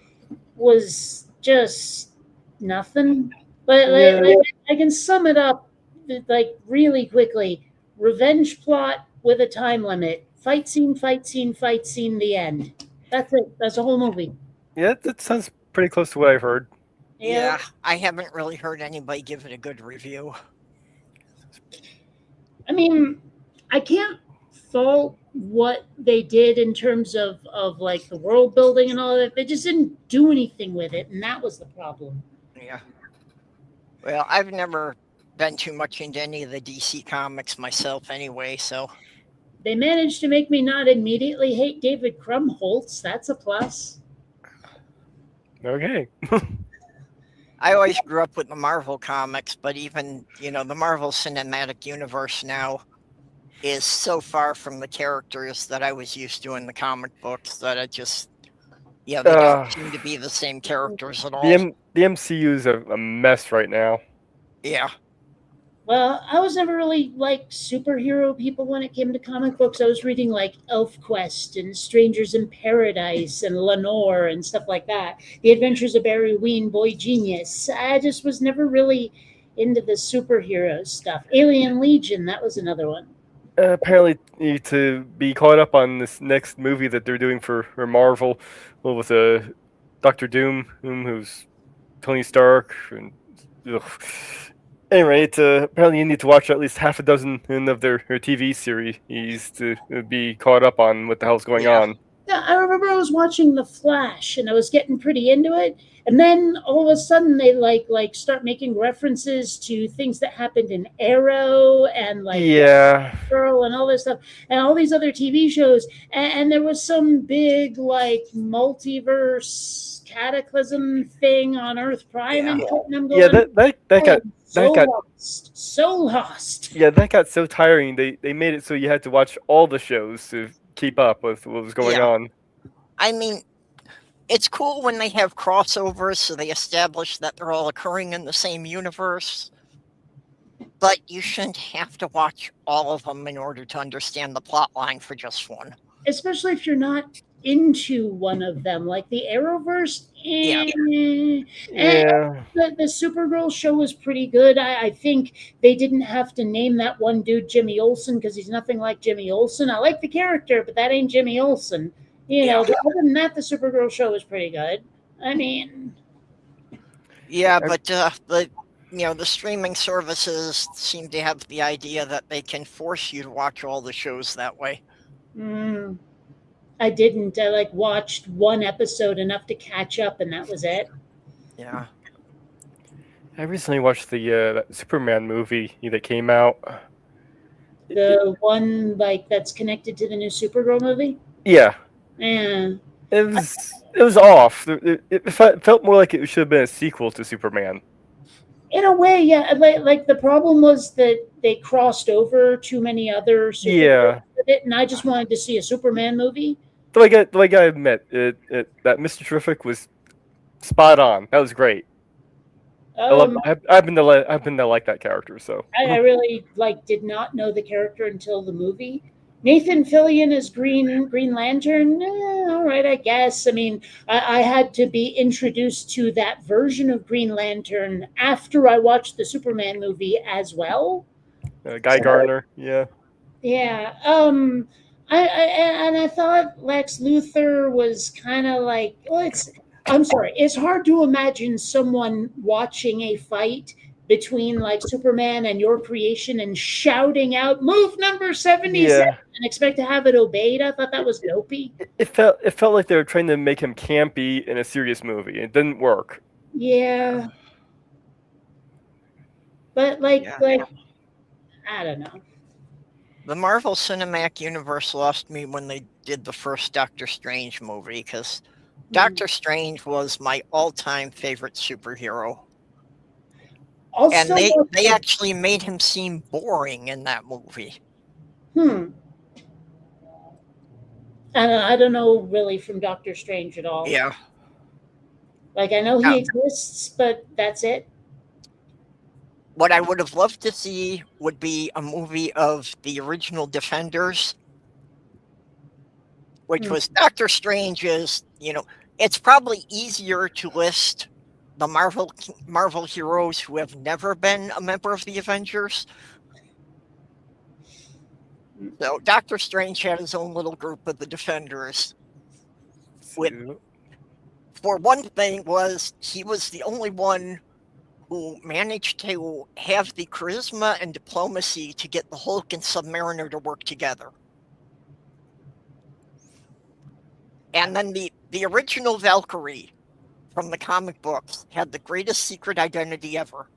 was just nothing. But I can sum it up really quickly. Revenge plot with a time limit. Fight scene, fight scene, fight scene. The end. That's it. That's the whole movie. Yeah, that sounds pretty close to what I've heard. Yeah, I haven't really heard anybody give it a good review. I mean, I can't fault what they did in terms of like the world building and all that. They just didn't do anything with it, and that was the problem. Yeah. Well, I've never been too much into any of the DC comics myself anyway, so. They managed to make me not immediately hate David Krumholtz. That's a plus. Okay. I always grew up with the Marvel comics, but even, the Marvel Cinematic Universe now is so far from the characters that I was used to in the comic books that I just, they don't seem to be the same characters at all. The MCU is a mess right now. Yeah. Well, I was never really like superhero people when it came to comic books. I was reading like ElfQuest and Strangers in Paradise and Lenore and stuff like that. The Adventures of Barry Ween, Boy Genius. I just was never really into the superhero stuff. Alien Legion, that was another one. Apparently, to be caught up on this next movie that they're doing for Marvel, with Doctor Doom, who's Tony Stark, and anyway, apparently you need to watch at least half a dozen of their TV series to be caught up on what the hell's going on. Yeah, I remember I was watching The Flash and I was getting pretty into it, and then all of a sudden they like start making references to things that happened in Arrow and Girl Battle and all this stuff, and all these other TV shows, and there was some big like multiverse cataclysm thing on Earth Prime, and I'm going, Yeah, that got so got lost, so lost. yeah, that got so tiring. They made it so you had to watch all the shows to keep up with what was going Yeah. on. I mean, it's cool when they have crossovers, so they establish that they're all occurring in the same universe. But you shouldn't have to watch all of them in order to understand the plot line for just one. Especially if you're not into one of them, like the Arrowverse. Yeah. Yeah. The Supergirl show was pretty good. I think they didn't have to name that one dude Jimmy Olsen because he's nothing like Jimmy Olsen. I like the character, but that ain't Jimmy Olsen. You know, but other than that, the Supergirl show was pretty good. I mean, yeah, but the streaming services seem to have the idea that they can force you to watch all the shows that way. I didn't. I like watched one episode enough to catch up, and that was it. Yeah. I recently watched the that Superman movie that came out. The one like that's connected to the new Supergirl movie. Yeah. Yeah. It was off. It felt more like it should have been a sequel to Superman. In a way, yeah. Like the problem was that they crossed over too many other Supergirls with it, and I just wanted to see a Superman movie. The way I admit that Mr. Terrific was spot on. That was great. I've been to like that character. So I really did not know the character until the movie. Nathan Fillion as Green Lantern. All right, I guess. I mean, I had to be introduced to that version of Green Lantern after I watched the Superman movie as well. Guy Gardner, yeah. I thought Lex Luthor was kind of like, well, I'm sorry, it's hard to imagine someone watching a fight between like Superman and your creation and shouting out "Move number 77" and expect to have it obeyed. I thought that was dopey. It felt like they were trying to make him campy in a serious movie. It didn't work. Yeah, but like I don't know. The Marvel Cinematic Universe lost me when they did the first Doctor Strange movie, because Doctor Strange was my all-time favorite superhero. And they actually made him seem boring in that movie. And I don't know really from Doctor Strange at all. Yeah. Like I know he exists, but that's it. What I would have loved to see would be a movie of the original Defenders, which was Doctor Strange's, it's probably easier to list the Marvel heroes who have never been a member of the Avengers. So Doctor Strange had his own little group of the Defenders. For one thing, he was the only one who managed to have the charisma and diplomacy to get the Hulk and Submariner to work together. And then the original Valkyrie from the comic books had the greatest secret identity ever.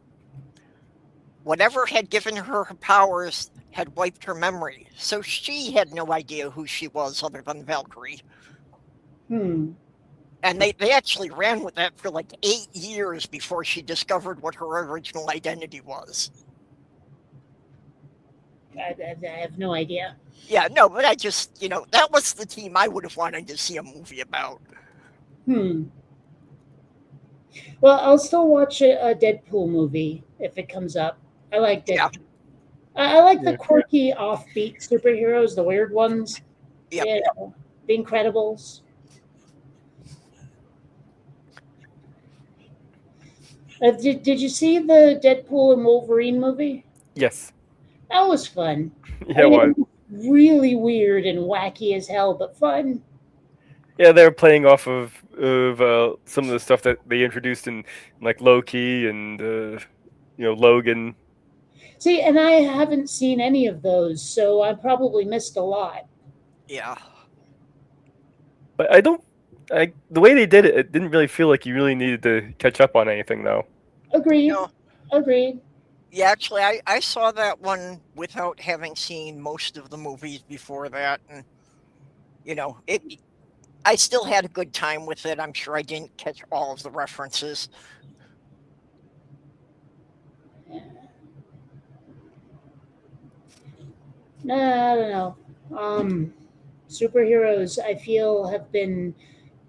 Whatever had given her her powers had wiped her memory, so she had no idea who she was other than Valkyrie. And they actually ran with that for like 8 years before she discovered what her original identity was. I have no idea. Yeah, no, but I just, that was the team I would have wanted to see a movie about. Well, I'll still watch a Deadpool movie if it comes up. I like Deadpool. Yeah. I like the quirky, offbeat superheroes, the weird ones. Yeah. The Incredibles. Did you see the Deadpool and Wolverine movie? Yes. That was fun. Yeah, it was. Really weird and wacky as hell, but fun. Yeah, they were playing off of some of the stuff that they introduced in like Loki and Logan. See, and I haven't seen any of those, so I probably missed a lot. Yeah. But the way they did it, it didn't really feel like you really needed to catch up on anything, though. Agreed. No. Agreed. Yeah, actually, I saw that one without having seen most of the movies before that, and it. I still had a good time with it. I'm sure I didn't catch all of the references. No, I don't know. Superheroes, I feel, have been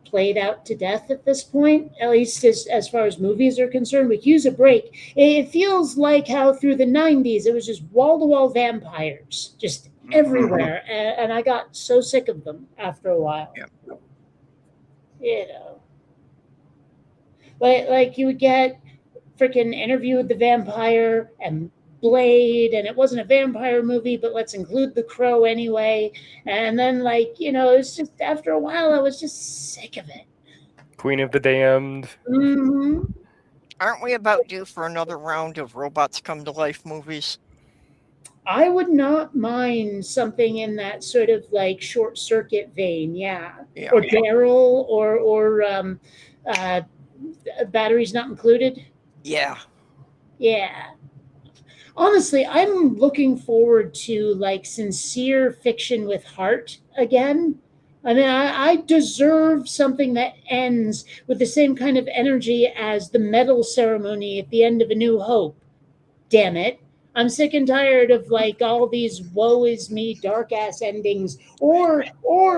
played out to death at this point, at least as far as movies are concerned. We could use a break. It feels like how through the 90s it was just wall to wall vampires, just everywhere. And I got so sick of them after a while. Yeah. You know, like you would get freaking Interview with the Vampire and Blade, and it wasn't a vampire movie, but let's include the Crow anyway. And then, it's just after a while, I was just sick of it. Queen of the Damned. Mm-hmm. Aren't we about due for another round of robots come to life movies? I would not mind something in that sort of like Short Circuit vein, yeah. Yeah. Or Daryl, or Batteries Not Included. Yeah. Yeah. Honestly, I'm looking forward to like sincere fiction with heart again. I mean, I deserve something that ends with the same kind of energy as the medal ceremony at the end of A New Hope. Damn it. I'm sick and tired of like all these woe is me dark ass endings, or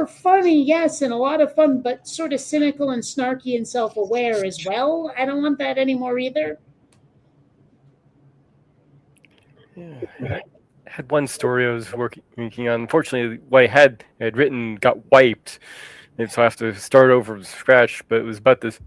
funny, yes, and a lot of fun, but sort of cynical and snarky and self aware as well. I don't want that anymore either. Yeah. I had one story I was working on. Unfortunately, what I had written got wiped, and so I have to start over from scratch. But it was about this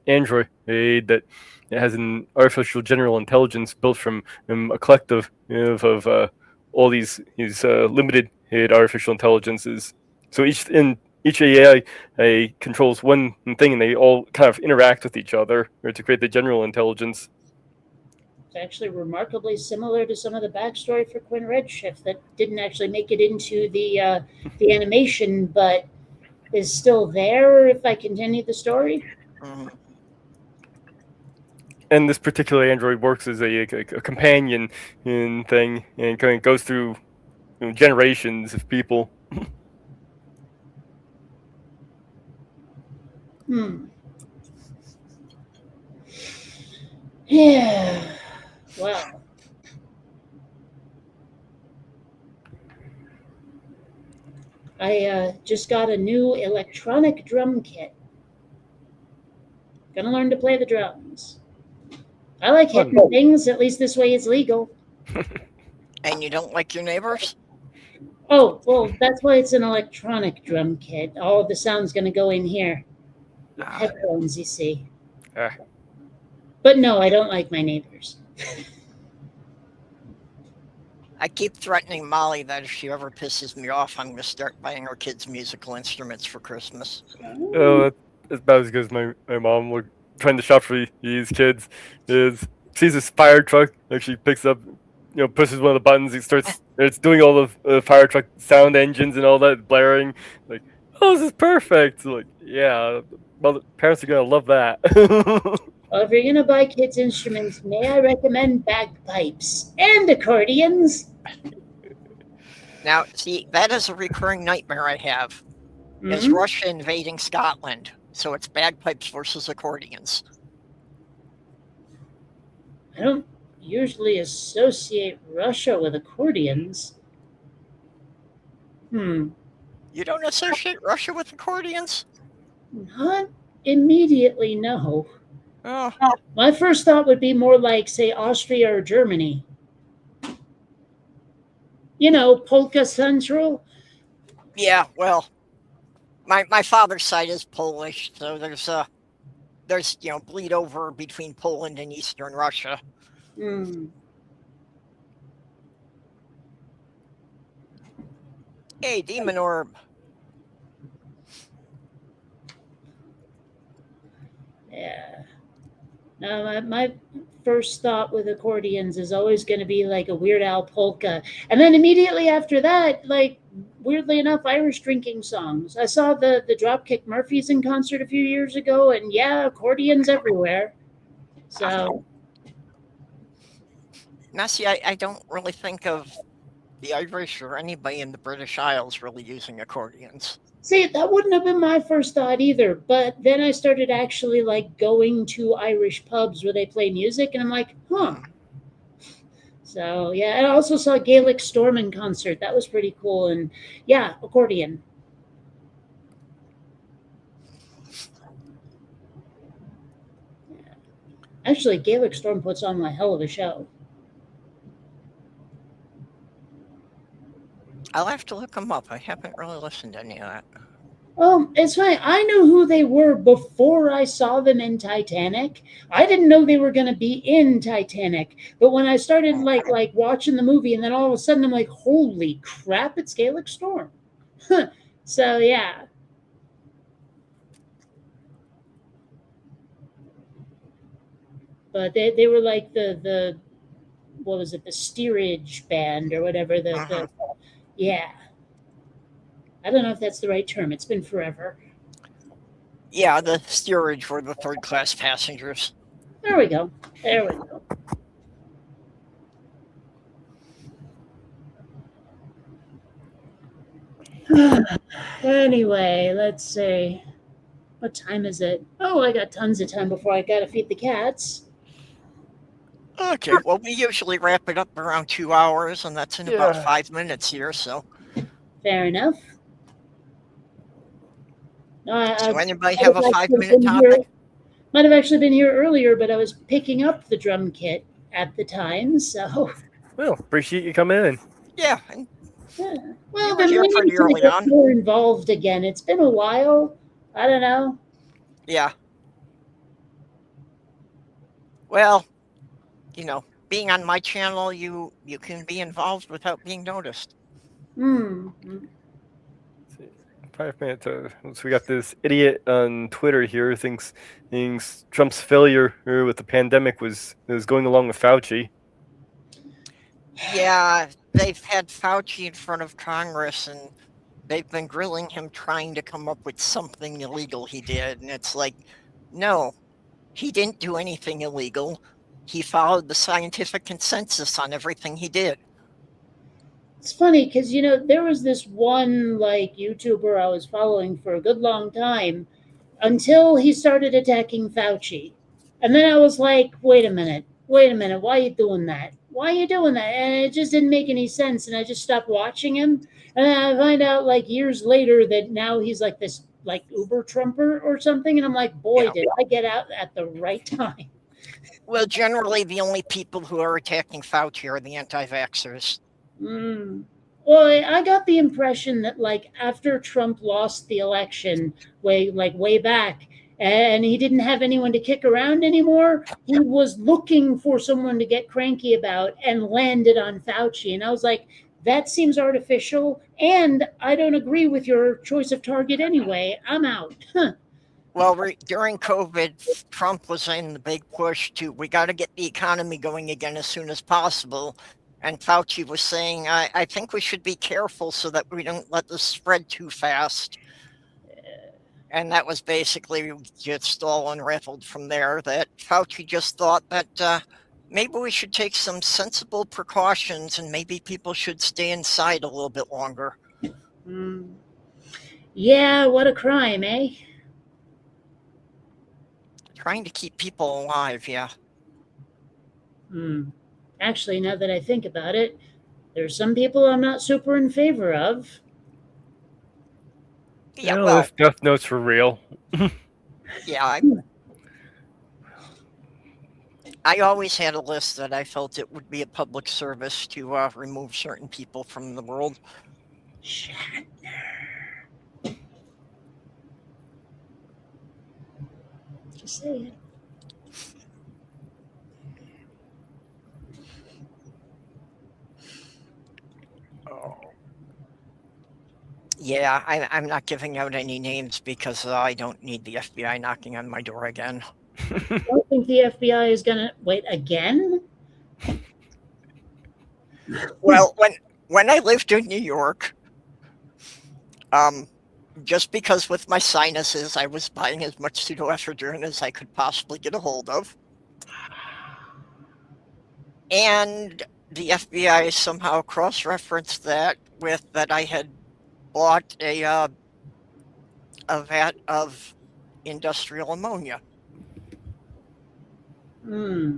android that has an artificial general intelligence built from a collective of all these limited artificial intelligences. So each AI controls one thing, and they all kind of interact with each other to create the general intelligence. It's actually remarkably similar to some of the backstory for Quinn Redshift that didn't actually make it into the animation, but is still there if I continue the story. Mm-hmm. And this particular android works as a companion in thing, and kind of goes through generations of people. Yeah. Well. I just got a new electronic drum kit. Gonna learn to play the drums. I like hitting things, at least this way it's legal. And you don't like your neighbors? Oh, well, that's why it's an electronic drum kit. All of the sound's gonna go in here. Headphones, you see. But no, I don't like my neighbors. I keep threatening Molly that if she ever pisses me off, I'm going to start buying her kids musical instruments for Christmas. Oh, that's about as good as my mom would trying to shop for these kids. Sees this fire truck, actually picks up, pushes one of the buttons. It's doing all the fire truck sound engines and all that blaring. Like, oh, this is perfect. Like, yeah, well, the parents are gonna love that. Well, if you're going to buy kids' instruments, may I recommend bagpipes and accordions? Now, see, that is a recurring nightmare I have. Is Russia invading Scotland? So it's bagpipes versus accordions. I don't usually associate Russia with accordions. You don't associate Russia with accordions? Not immediately, no. Oh. My first thought would be more like, say, Austria or Germany. Polka Central. Yeah, well, my father's side is Polish, so there's bleed over between Poland and Eastern Russia. Hey, Demon Orb. Yeah. No, my first thought with accordions is always going to be like a Weird Al polka. And then immediately after that, like, weirdly enough, Irish drinking songs. I saw the Dropkick Murphys in concert a few years ago, and yeah, accordions everywhere. So. Now, see, I don't really think of the Irish or anybody in the British Isles really using accordions. See, that wouldn't have been my first thought either. But then I started actually like going to Irish pubs where they play music, and I'm like, huh. Hmm. So yeah, and I also saw Gaelic Storm in concert. That was pretty cool. And yeah, accordion. Actually, Gaelic Storm puts on a hell of a show. I'll have to look them up. I haven't really listened to any of that. It's fine. I knew who they were before I saw them in Titanic. I didn't know they were going to be in Titanic, but when I started like watching the movie, and then all of a sudden I'm like, "Holy crap! It's Gaelic Storm." So yeah, but they were like the what was it, the steerage band or whatever, the yeah, I don't know if that's the right term. It's been forever. Yeah, the steerage were the third class passengers. There we go. There we go. Anyway, let's see. What time is it? Oh, I got tons of time before I gotta feed the cats. Okay, well, we usually wrap it up around 2 hours, and that's in about Yeah. 5 minutes here. So, Fair enough. No, so anybody might have a actually 5-minute been here- topic? Might have actually been here earlier, but I was picking up the drum kit at the time, so Well, appreciate you coming in. Yeah, and yeah. You Well, were then here we pretty need to early get on. more involved again. It's been a while. I don't know. yeah. Well, being on my channel, you can be involved without being noticed. Hmm. 5 minutes. So we got this idiot on Twitter here thinks Trump's failure with the pandemic was going along with Fauci. Yeah, they've had Fauci in front of Congress, and they've been grilling him trying to come up with something illegal he did. And it's like, no, he didn't do anything illegal. He followed the scientific consensus on everything he did. It's funny because there was this one like YouTuber I was following for a good long time until he started attacking Fauci, and then I was like, wait a minute, why are you doing that? Why are you doing that? And it just didn't make any sense, and I just stopped watching him. And then I find out like years later that now he's like this like Uber Trumper or something, and I'm like, boy, Yeah. did I get out at the right time. Well, generally, the only people who are attacking Fauci are the anti-vaxxers. Mm. Well, I got the impression that like after Trump lost the election way back, and he didn't have anyone to kick around anymore, he was looking for someone to get cranky about and landed on Fauci. And I was like, that seems artificial, and I don't agree with your choice of target anyway. I'm out. Well, during COVID, Trump was in the big push to, we got to get the economy going again as soon as possible. And Fauci was saying, I think we should be careful so that we don't let this spread too fast. And that was basically just all unraveled from there, that Fauci just thought that maybe we should take some sensible precautions and maybe people should stay inside a little bit longer. Mm. Yeah, what a crime, eh? Trying to keep people alive, yeah. Actually, now that I think about it, there's some people I'm not super in favor of. Yeah, Well, well, if Death Notes for real. yeah, I always had a list that I felt it would be a public service to remove certain people from the world. Shatner. Just say it. Yeah, I'm not giving out any names because I don't need the FBI knocking on my door again. I don't think the FBI is gonna wait again. Well, when I lived in New York, just because with my sinuses, I was buying as much pseudoephedrine as I could possibly get a hold of. And the FBI somehow cross-referenced that with that I had bought a vat of industrial ammonia.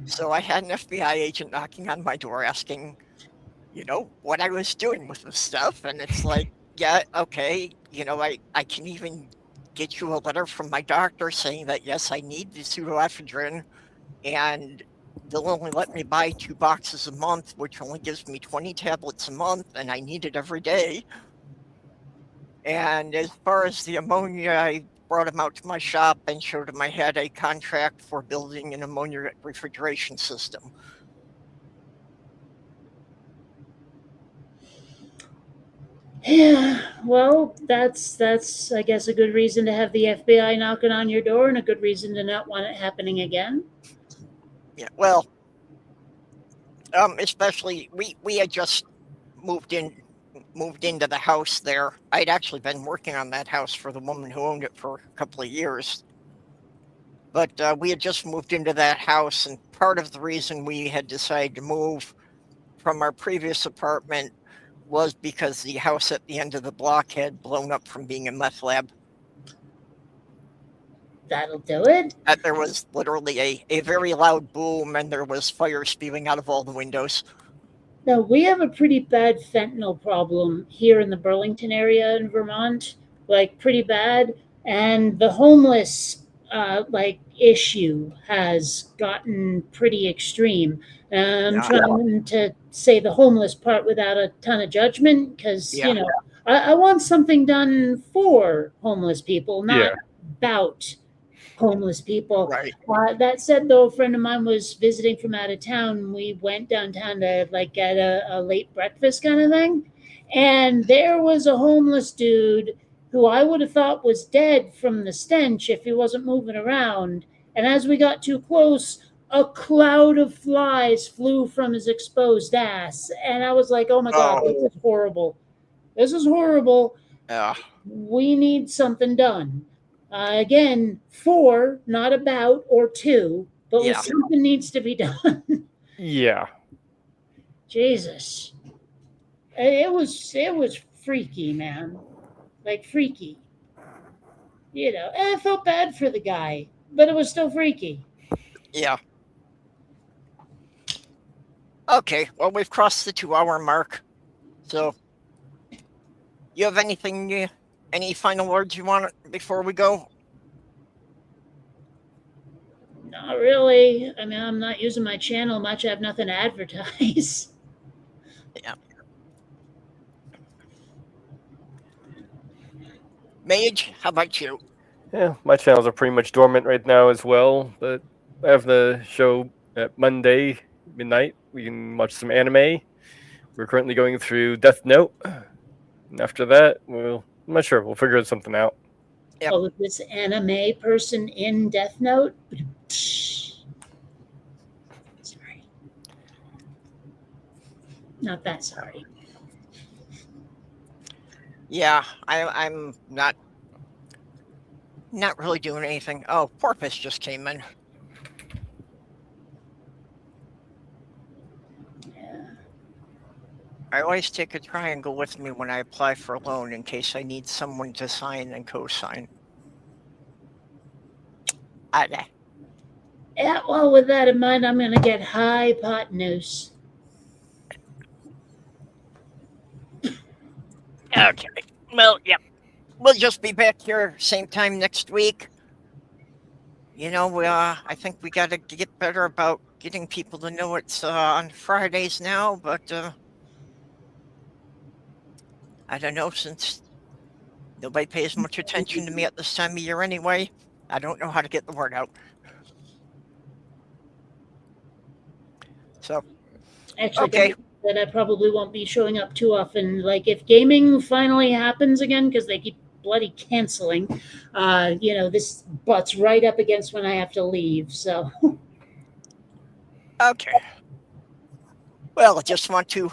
So I had an FBI agent knocking on my door asking, what I was doing with the stuff. And it's like, yeah, okay, I can even get you a letter from my doctor saying that, yes, I need the pseudoephedrine, and they'll only let me buy 2 boxes a month, which only gives me 20 tablets a month, and I need it every day. And as far as the ammonia, I brought him out to my shop and showed him I had a contract for building an ammonia refrigeration system. Yeah, well, that's I guess a good reason to have the FBI knocking on your door, and a good reason to not want it happening again. Yeah, well, especially we had just moved into the house there. I'd actually been working on that house for the woman who owned it for a couple of years. But we had just moved into that house, and part of the reason we had decided to move from our previous apartment was because the house at the end of the block had blown up from being a meth lab. That'll do it. There was literally a very loud boom, and there was fire spewing out of all the windows. Now, we have a pretty bad fentanyl problem here in the Burlington area in Vermont, like pretty bad. And the homeless issue has gotten pretty extreme. I'm trying to say the homeless part without a ton of judgment, because, I want something done for homeless people, not about homeless people. Right. That said, though, a friend of mine was visiting from out of town. We went downtown to get a late breakfast kind of thing. And there was a homeless dude who I would have thought was dead from the stench if he wasn't moving around. And as we got too close, a cloud of flies flew from his exposed ass. And I was like, oh my God, this is horrible. This is horrible. We need something done. Again, for, not about, or to, but something needs to be done. Yeah. Jesus. It was freaky, man. Like freaky. And I felt bad for the guy, but it was still freaky. Yeah. Okay, well, we've crossed the 2-hour mark. So, you have anything, any final words you want before we go? Not really. I mean, I'm not using my channel much. I have nothing to advertise. Yeah. Mage, how about you? Yeah, my channels are pretty much dormant right now as well, but I have the show at Monday midnight. We can watch some anime. We're currently going through Death Note. And after that, I'm not sure. We'll figure something out. Yep. Oh, this anime person in Death Note? Sorry. Not that sorry. Yeah, I'm not really doing anything. Oh, Porpoise just came in. Yeah. I always take a triangle with me when I apply for a loan in case I need someone to sign and co-sign. Yeah, well, with that in mind, I'm going to get hypotenuse. Okay. Well, yeah. We'll just be back here same time next week. I think we got to get better about getting people to know it's on Fridays now, but I don't know, since nobody pays much attention to me at this time of year anyway, I don't know how to get the word out. So, Actually, okay. that I probably won't be showing up too often. Like, if gaming finally happens again, because they keep bloody canceling, this butts right up against when I have to leave. So, okay. Well, I just want to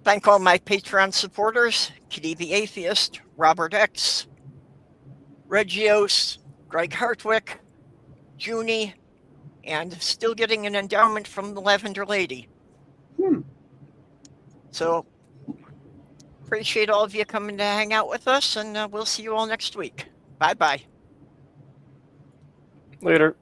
thank all my Patreon supporters: Kitty the Atheist, Robert X, Regios, Greg Hartwick, Junie, and still getting an endowment from the Lavender Lady. So appreciate all of you coming to hang out with us, and we'll see you all next week. Bye-bye. Later.